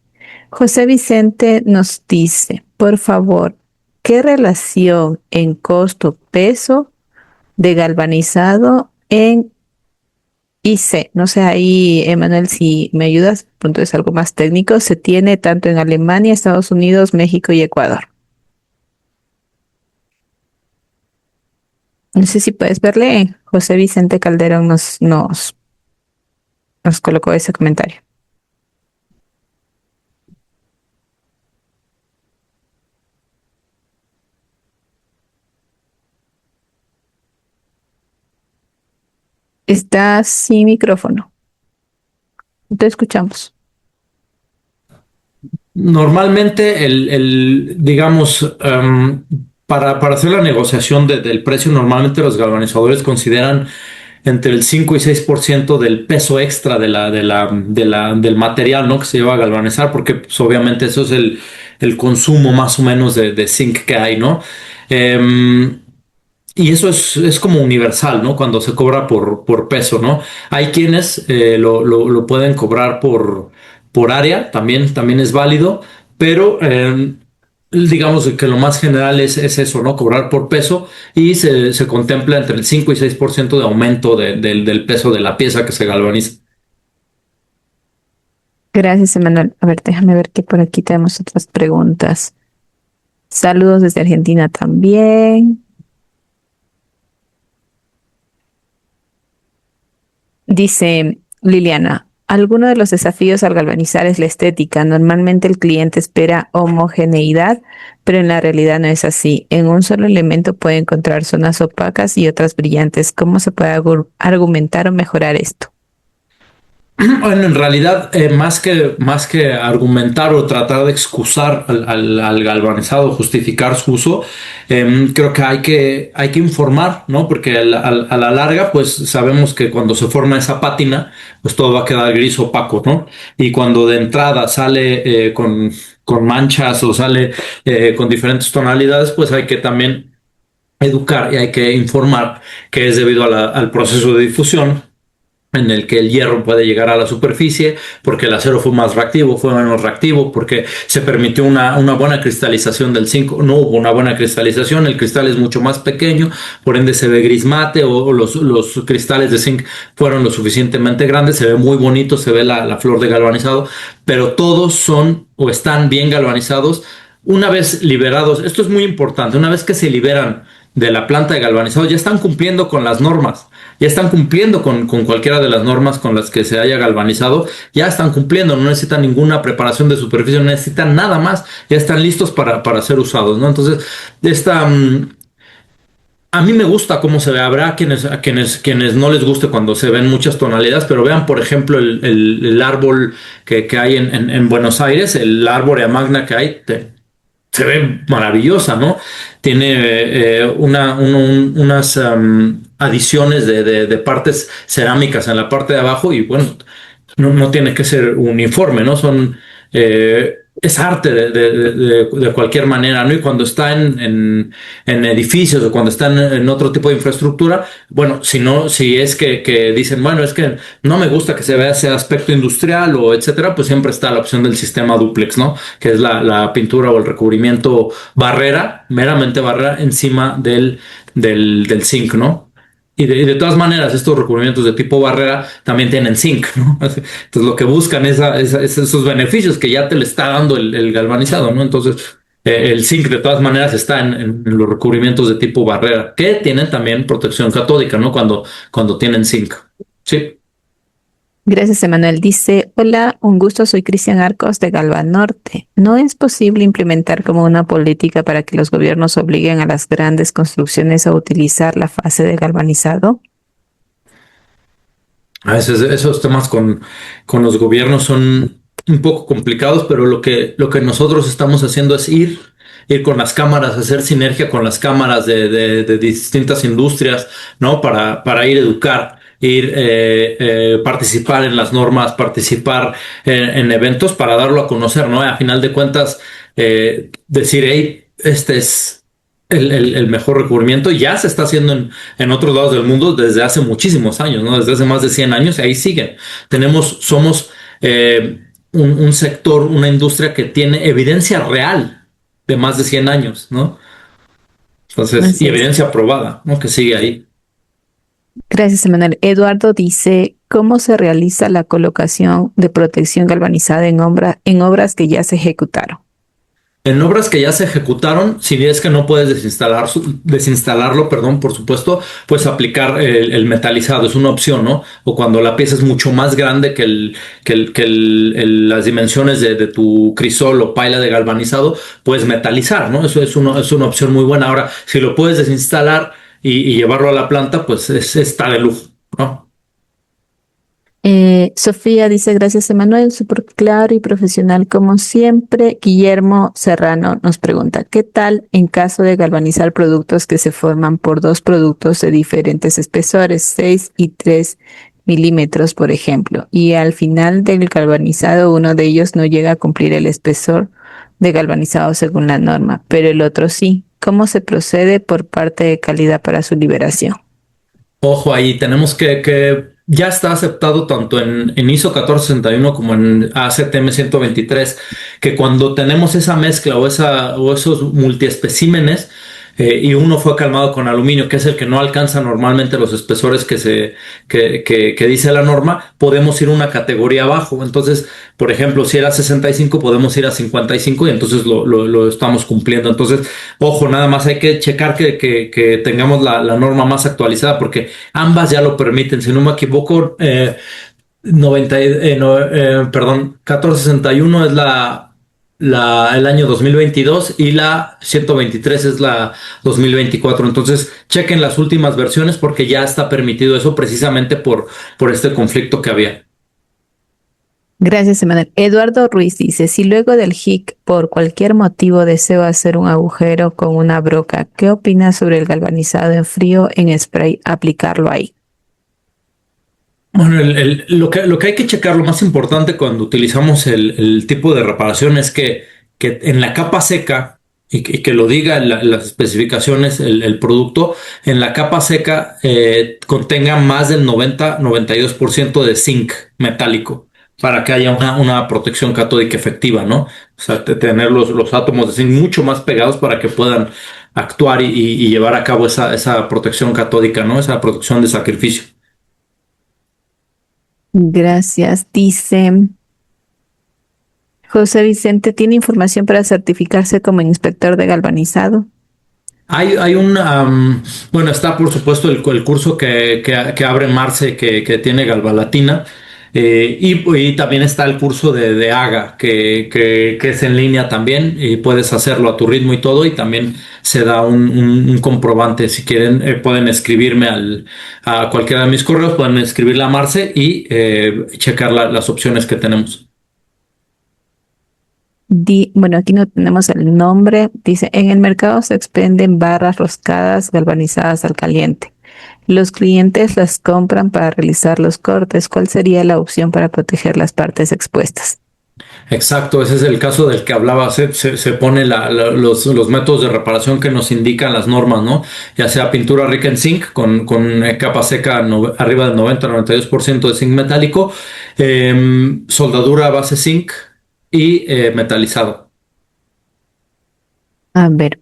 José Vicente nos dice, por favor, ¿qué relación en costo-peso de galvanizado en IC? No sé, ahí, Emanuel, si me ayudas, pronto es algo más técnico, se tiene tanto en Alemania, Estados Unidos, México y Ecuador. No sé si puedes verle. José Vicente Calderón nos colocó ese comentario. Está sin micrófono. No te escuchamos. Normalmente, digamos, para hacer la negociación del precio, normalmente los galvanizadores consideran entre el 5 y 6% del peso extra del material, ¿no? Que se lleva a galvanizar, porque pues, obviamente eso es el consumo más o menos de zinc que hay, ¿no? Y eso es como universal, ¿no? Cuando se cobra por peso, ¿no? Hay quienes lo pueden cobrar por área, también es válido, pero digamos que lo más general es eso, ¿no? Cobrar por peso y se contempla entre el 5 y 6% de aumento del peso de la pieza que se galvaniza. Gracias, Emanuel. A ver, déjame ver que por aquí tenemos otras preguntas. Saludos desde Argentina también. Dice Liliana, alguno de los desafíos al galvanizar es la estética. Normalmente el cliente espera homogeneidad, pero en la realidad no es así. En un solo elemento puede encontrar zonas opacas y otras brillantes. ¿Cómo se puede argumentar o mejorar esto? Bueno, en realidad, más que argumentar o tratar de excusar al galvanizado, justificar su uso, creo que hay que informar, ¿no? Porque a la larga, pues sabemos que cuando se forma esa pátina, pues todo va a quedar gris opaco, ¿no? Y cuando de entrada sale con manchas o sale con diferentes tonalidades, pues hay que también educar y hay que informar que es debido al proceso de difusión en el que el hierro puede llegar a la superficie, porque el acero fue más reactivo, fue menos reactivo, porque se permitió una buena cristalización del zinc, no hubo una buena cristalización, el cristal es mucho más pequeño, por ende se ve gris mate, o los cristales de zinc fueron lo suficientemente grandes, se ve muy bonito, se ve la flor de galvanizado, pero todos son o están bien galvanizados una vez liberados. Esto es muy importante, una vez que se liberan de la planta de galvanizado, ya están cumpliendo con las normas, ya están cumpliendo con cualquiera de las normas con las que se haya galvanizado, ya están cumpliendo, no necesitan ninguna preparación de superficie, no necesitan nada más, ya están listos para ser usados, ¿no? Entonces, a mí me gusta cómo se ve, habrá quienes no les guste cuando se ven muchas tonalidades, pero vean, por ejemplo, el árbol que hay en Buenos Aires, el árbol magna que hay, se ve maravillosa, ¿no? Tiene unas adiciones de partes cerámicas en la parte de abajo y bueno, no tiene que ser uniforme, ¿no? Es arte de cualquier manera, ¿no? Y cuando está en edificios o cuando está en otro tipo de infraestructura, bueno, si es que dicen, bueno, es que no me gusta que se vea ese aspecto industrial o etcétera, pues siempre está la opción del sistema dúplex, ¿no? Que es la pintura o el recubrimiento barrera, meramente barrera, encima del zinc, ¿no? Y de todas maneras, estos recubrimientos de tipo barrera también tienen zinc, ¿no? Entonces, lo que buscan es esos beneficios que ya te le está dando el galvanizado, ¿no? Entonces, el zinc de todas maneras está en los recubrimientos de tipo barrera, que tienen también protección catódica, ¿no? Cuando tienen zinc. Sí. Gracias, Emanuel. Dice, hola, un gusto, soy Cristian Arcos de Galvanorte. ¿No es posible implementar como una política para que los gobiernos obliguen a las grandes construcciones a utilizar la fase de galvanizado? A veces esos temas con los gobiernos son un poco complicados, pero lo que nosotros estamos haciendo es ir con las cámaras, hacer sinergia con las cámaras de distintas industrias, ¿no? Para ir a educar, participar en las normas, participar en eventos para darlo a conocer, ¿no? A final de cuentas, decir, hey, este es el mejor recubrimiento, ya se está haciendo en otros lados del mundo desde hace muchísimos años, ¿no? Desde hace más de 100 años y ahí siguen. Somos un sector, una industria que tiene evidencia real de más de 100 años, ¿no? Entonces, y evidencia probada, ¿no? Que sigue ahí. Gracias, Emanuel. Eduardo dice, ¿cómo se realiza la colocación de protección galvanizada en obras que ya se ejecutaron? En obras que ya se ejecutaron, si es que no puedes desinstalarlo, perdón, por supuesto, puedes aplicar el metalizado, es una opción, ¿no? O cuando la pieza es mucho más grande que las dimensiones de tu crisol o paila de galvanizado, puedes metalizar, ¿no? Eso es una opción muy buena. Ahora, si lo puedes desinstalar y llevarlo a la planta, pues está de lujo, ¿no? Sofía dice, gracias Emanuel, súper claro y profesional como siempre. Guillermo Serrano nos pregunta, ¿qué tal en caso de galvanizar productos que se forman por dos productos de diferentes espesores, 6 y 3 milímetros, por ejemplo, y al final del galvanizado uno de ellos no llega a cumplir el espesor de galvanizado según la norma, pero el otro sí? ¿Cómo se procede por parte de calidad para su liberación? Ojo ahí, tenemos que ya está aceptado tanto en ISO 1461 como en ACTM 123, que cuando tenemos esa mezcla o esos multiespecímenes, y uno fue calmado con aluminio, que es el que no alcanza normalmente los espesores que dice la norma, podemos ir una categoría abajo. Entonces, por ejemplo, si era 65, podemos ir a 55 y entonces lo estamos cumpliendo. Entonces, ojo, nada más hay que checar que tengamos la norma más actualizada, porque ambas ya lo permiten. Si no me equivoco, 1461 es el año 2022 y la 123 es la 2024. Entonces, chequen las últimas versiones porque ya está permitido eso precisamente por este conflicto que había. Gracias, Emanuel. Eduardo Ruiz dice, si luego del HIC por cualquier motivo deseo hacer un agujero con una broca, ¿qué opinas sobre el galvanizado en frío en spray? Aplicarlo ahí. Bueno, lo que hay que checar, lo más importante cuando utilizamos el tipo de reparación es que en la capa seca, y que lo diga las especificaciones, el producto, en la capa seca contenga más del 92% de zinc metálico para que haya una protección catódica efectiva, ¿no? O sea, tener los átomos de zinc mucho más pegados para que puedan actuar y llevar a cabo esa protección catódica, ¿no? Esa protección de sacrificio. Gracias. Dice José Vicente, ¿tiene información para certificarse como inspector de galvanizado? Hay bueno, está por supuesto el curso que abre Marce que tiene Galvalatina, y también está el curso de AGA que es en línea también y puedes hacerlo a tu ritmo y todo, y también se da un comprobante. Si quieren, pueden escribirme a cualquiera de mis correos, pueden escribirle a Marce y checar las opciones que tenemos. Bueno, aquí no tenemos el nombre. Dice, en el mercado se expenden barras roscadas galvanizadas al caliente. Los clientes las compran para realizar los cortes. ¿Cuál sería la opción para proteger las partes expuestas? Exacto, ese es el caso del que hablaba. Se pone los métodos de reparación que nos indican las normas, ¿no? Ya sea pintura rica en zinc con capa seca arriba del 90-92% de zinc metálico, soldadura a base zinc y metalizado. A ver,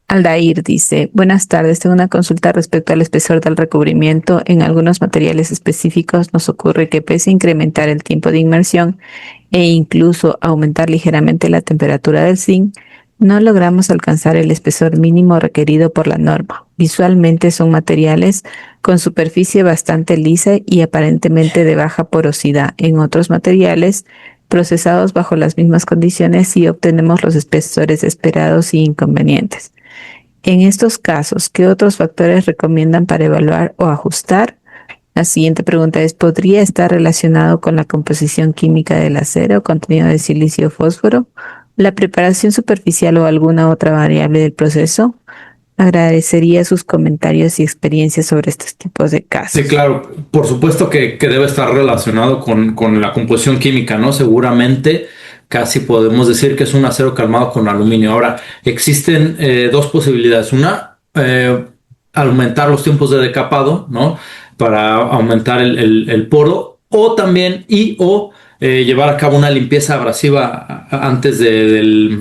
Aldair dice, buenas tardes, tengo una consulta respecto al espesor del recubrimiento. En algunos materiales específicos nos ocurre que pese a incrementar el tiempo de inmersión e incluso aumentar ligeramente la temperatura del zinc, no logramos alcanzar el espesor mínimo requerido por la norma. Visualmente son materiales con superficie bastante lisa y aparentemente de baja porosidad. En otros materiales procesados bajo las mismas condiciones y obtenemos los espesores esperados y inconvenientes. En estos casos, ¿qué otros factores recomiendan para evaluar o ajustar? La siguiente pregunta es, ¿podría estar relacionado con la composición química del acero, contenido de silicio o fósforo, la preparación superficial o alguna otra variable del proceso? Agradecería sus comentarios y experiencias sobre estos tipos de casos. Sí, claro, por supuesto que debe estar relacionado con la composición química, ¿no? Seguramente casi podemos decir que es un acero calmado con aluminio. Ahora, existen dos posibilidades. Una, aumentar los tiempos de decapado, ¿no? Para aumentar el poro, o también, llevar a cabo una limpieza abrasiva antes de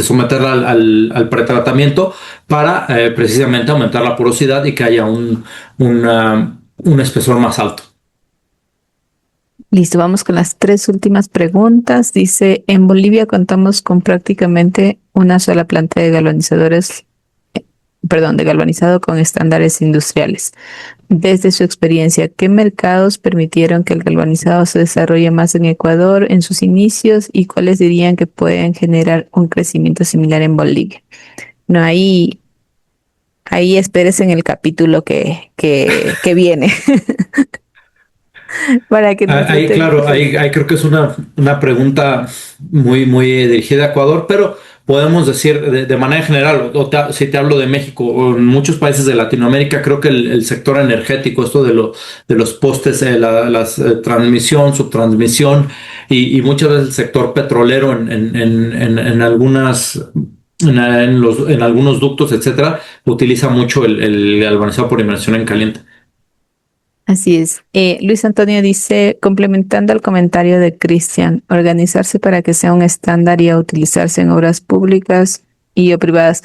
someterla al pretratamiento para precisamente aumentar la porosidad y que haya un espesor más alto. Listo, vamos con las tres últimas preguntas. Dice, en Bolivia contamos con prácticamente una sola planta de de galvanizado con estándares industriales. Desde su experiencia, ¿qué mercados permitieron que el galvanizado se desarrolle más en Ecuador en sus inicios y cuáles dirían que pueden generar un crecimiento similar en Bolivia? No, ahí espérese en el capítulo que viene. Para que Ahí, claro, ahí creo que es una pregunta muy dirigida a Ecuador, pero podemos decir de manera general, si te hablo de México o en muchos países de Latinoamérica, creo que el sector energético, esto de los postes, transmisión, subtransmisión y muchas veces el sector petrolero en algunos ductos, etcétera, utiliza mucho el galvanizado por inmersión en caliente. Así es. Luis Antonio dice, complementando el comentario de Cristian, organizarse para que sea un estándar y a utilizarse en obras públicas y o privadas.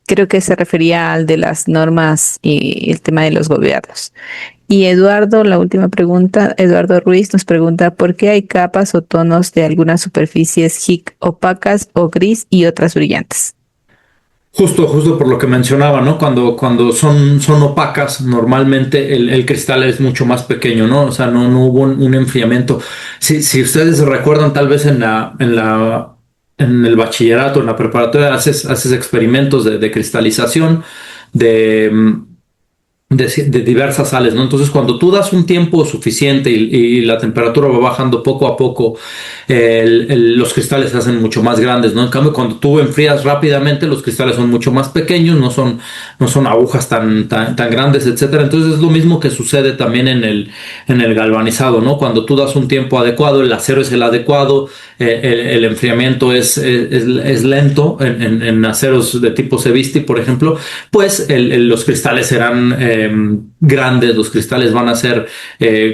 Creo que se refería al de las normas y el tema de los gobiernos. Y Eduardo, la última pregunta, Eduardo Ruiz nos pregunta, ¿por qué hay capas o tonos de algunas superficies HIC opacas o gris y otras brillantes? Justo por lo que mencionaba, ¿no? Cuando son opacas, normalmente el cristal es mucho más pequeño, ¿no? O sea, no hubo un enfriamiento. Si ustedes recuerdan, tal vez en el bachillerato, en la preparatoria, haces experimentos de cristalización de, de diversas sales, ¿no? Entonces, cuando tú das un tiempo suficiente y la temperatura va bajando poco a poco, los cristales se hacen mucho más grandes, ¿no? En cambio, cuando tú enfrías rápidamente, los cristales son mucho más pequeños, no son agujas tan grandes, etcétera. Entonces, es lo mismo que sucede también en el galvanizado, ¿no? Cuando tú das un tiempo adecuado, el acero es el adecuado, el enfriamiento es lento en aceros de tipo Cevisti, por ejemplo, pues los cristales serán grandes, los cristales van a ser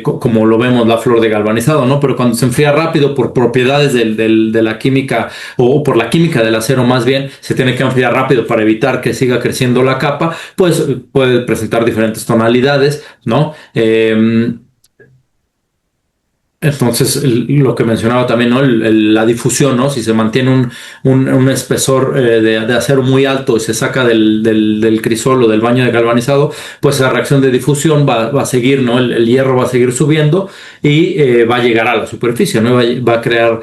como lo vemos la flor de galvanizado, ¿no? Pero cuando se enfría rápido por propiedades de la química o por la química del acero más bien, se tiene que enfriar rápido para evitar que siga creciendo la capa, pues puede presentar diferentes tonalidades, ¿no? Entonces, lo que mencionaba también, ¿no? La difusión, ¿no? Si se mantiene un espesor de acero muy alto y se saca del crisol o del baño de galvanizado, pues la reacción de difusión va a seguir, ¿no? El hierro va a seguir subiendo y va a llegar a la superficie, ¿no? Va a crear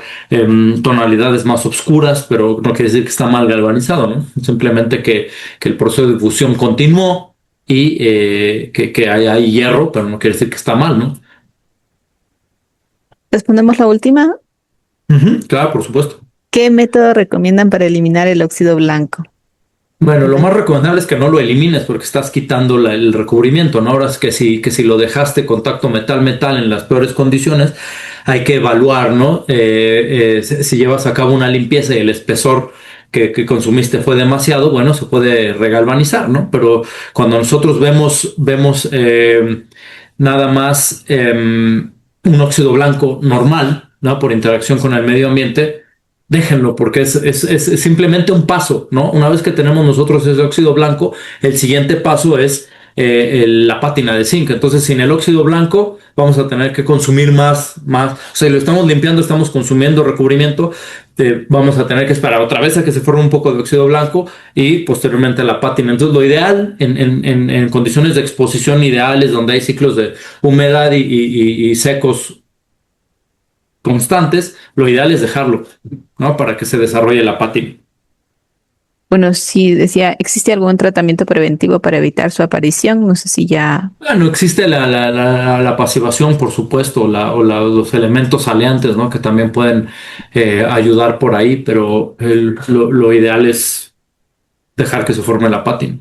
tonalidades más oscuras, pero no quiere decir que está mal galvanizado, ¿no? Simplemente que el proceso de difusión continuó y que hay hierro, pero no quiere decir que está mal, ¿no? Respondemos la última. Claro, por supuesto. ¿Qué método recomiendan para eliminar el óxido blanco? Bueno, lo más recomendable es que no lo elimines porque estás quitando el recubrimiento, ¿no? Ahora es que si lo dejaste contacto metal-metal en las peores condiciones, hay que evaluar, ¿no? Si llevas a cabo una limpieza y el espesor que consumiste fue demasiado, bueno, se puede regalvanizar, ¿no? Pero cuando nosotros vemos nada más un óxido blanco normal, ¿no? Por interacción con el medio ambiente, déjenlo porque es simplemente un paso, ¿no? Una vez que tenemos nosotros ese óxido blanco, el siguiente paso es la pátina de zinc. Entonces, sin el óxido blanco, vamos a tener que consumir más. O sea, si lo estamos limpiando, estamos consumiendo recubrimiento, vamos a tener que esperar otra vez a que se forme un poco de óxido blanco y posteriormente la pátina. Entonces, lo ideal en condiciones de exposición ideales, donde hay ciclos de humedad y secos constantes, lo ideal es dejarlo, ¿no? Para que se desarrolle la pátina. Bueno, sí, decía, ¿existe algún tratamiento preventivo para evitar su aparición? No sé si ya... Bueno, existe la pasivación, por supuesto, los elementos aleantes, ¿no? Que también pueden ayudar por ahí, pero lo ideal es dejar que se forme la pátina.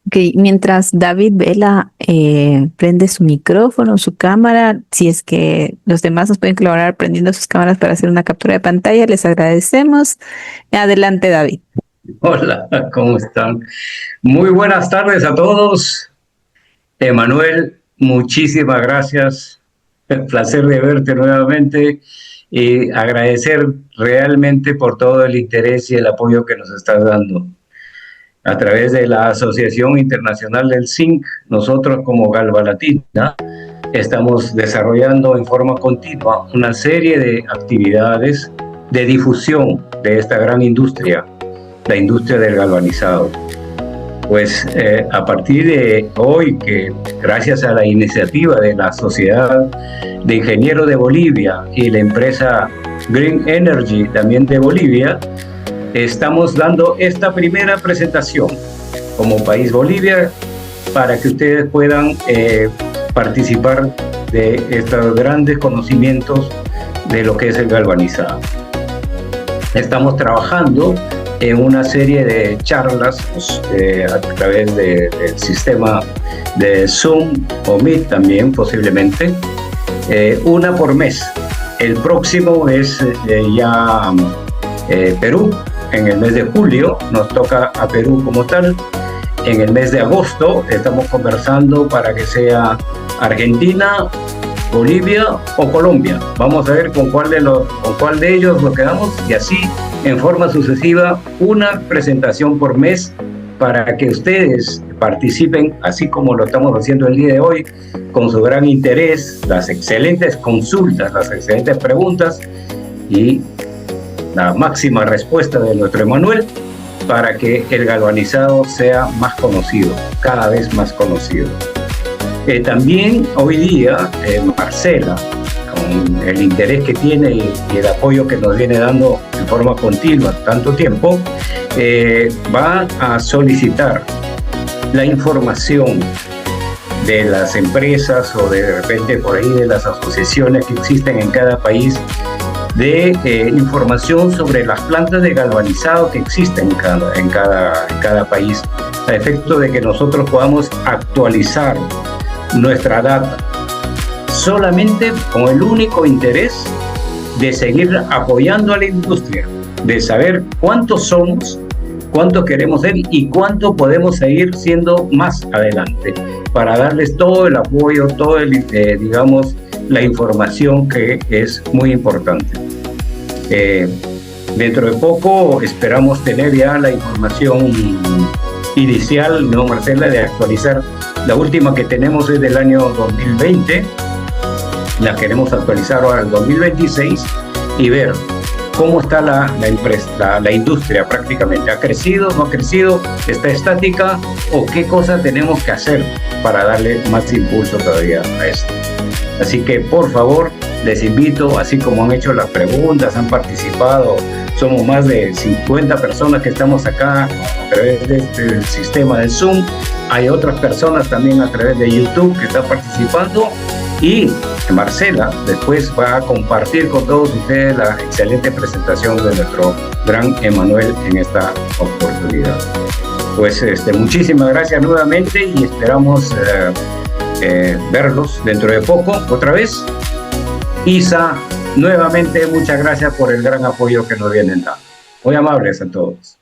Ok, mientras David Vela prende su micrófono, su cámara, si es que los demás nos pueden colaborar prendiendo sus cámaras para hacer una captura de pantalla, les agradecemos. Adelante, David. Hola, ¿cómo están? Muy buenas tardes a todos. Emanuel, muchísimas gracias. El placer de verte nuevamente y agradecer realmente por todo el interés y el apoyo que nos estás dando. A través de la Asociación Internacional del Zinc, nosotros como Galvalatina estamos desarrollando en forma continua una serie de actividades de difusión de esta gran industria, la industria del galvanizado. Pues a partir de hoy, que gracias a la iniciativa de la Sociedad de Ingenieros de Bolivia y la empresa Green Energy también de Bolivia, estamos dando esta primera presentación como país Bolivia para que ustedes puedan participar de estos grandes conocimientos de lo que es el galvanizado. Estamos trabajando en una serie de charlas a través del sistema de Zoom o Meet también posiblemente, una por mes. El próximo es Perú. En el mes de julio nos toca a Perú como tal en el mes de agosto estamos conversando para que sea Argentina, Bolivia o Colombia. Vamos a ver con cuál de ellos nos quedamos, y así en forma sucesiva una presentación por mes para que ustedes participen, así como lo estamos haciendo el día de hoy, con su gran interés, las excelentes consultas, las excelentes preguntas y la máxima respuesta de nuestro Emanuel para que el galvanizado sea más conocido, cada vez más conocido. También hoy día Marcela, con el interés que tiene y el apoyo que nos viene dando en forma continua tanto tiempo, va a solicitar la información de las empresas o de repente por ahí de las asociaciones que existen en cada país, de información sobre las plantas de galvanizado que existen en cada país, a efecto de que nosotros podamos actualizar nuestra data, solamente con el único interés de seguir apoyando a la industria, de saber cuántos somos, cuánto queremos ser y cuánto podemos seguir siendo más adelante, para darles todo el apoyo, todo digamos, la información que es muy importante. Dentro de poco esperamos tener ya la información inicial, ¿no, Marcela?, de actualizar. La última que tenemos es del año 2020, la queremos actualizar ahora al 2026 y ver cómo está la industria prácticamente. ¿Ha crecido, no ha crecido? ¿Está estática? ¿O qué cosa tenemos que hacer para darle más impulso todavía a esto? Así que, por favor, les invito, así como han hecho las preguntas, han participado, somos más de 50 personas que estamos acá a través de este sistema de Zoom. Hay otras personas también a través de YouTube que están participando, y Marcela después va a compartir con todos ustedes la excelente presentación de nuestro gran Emanuel en esta oportunidad. Pues muchísimas gracias nuevamente y esperamos verlos dentro de poco otra vez. Isa, nuevamente muchas gracias por el gran apoyo que nos vienen dando. Muy amables a todos.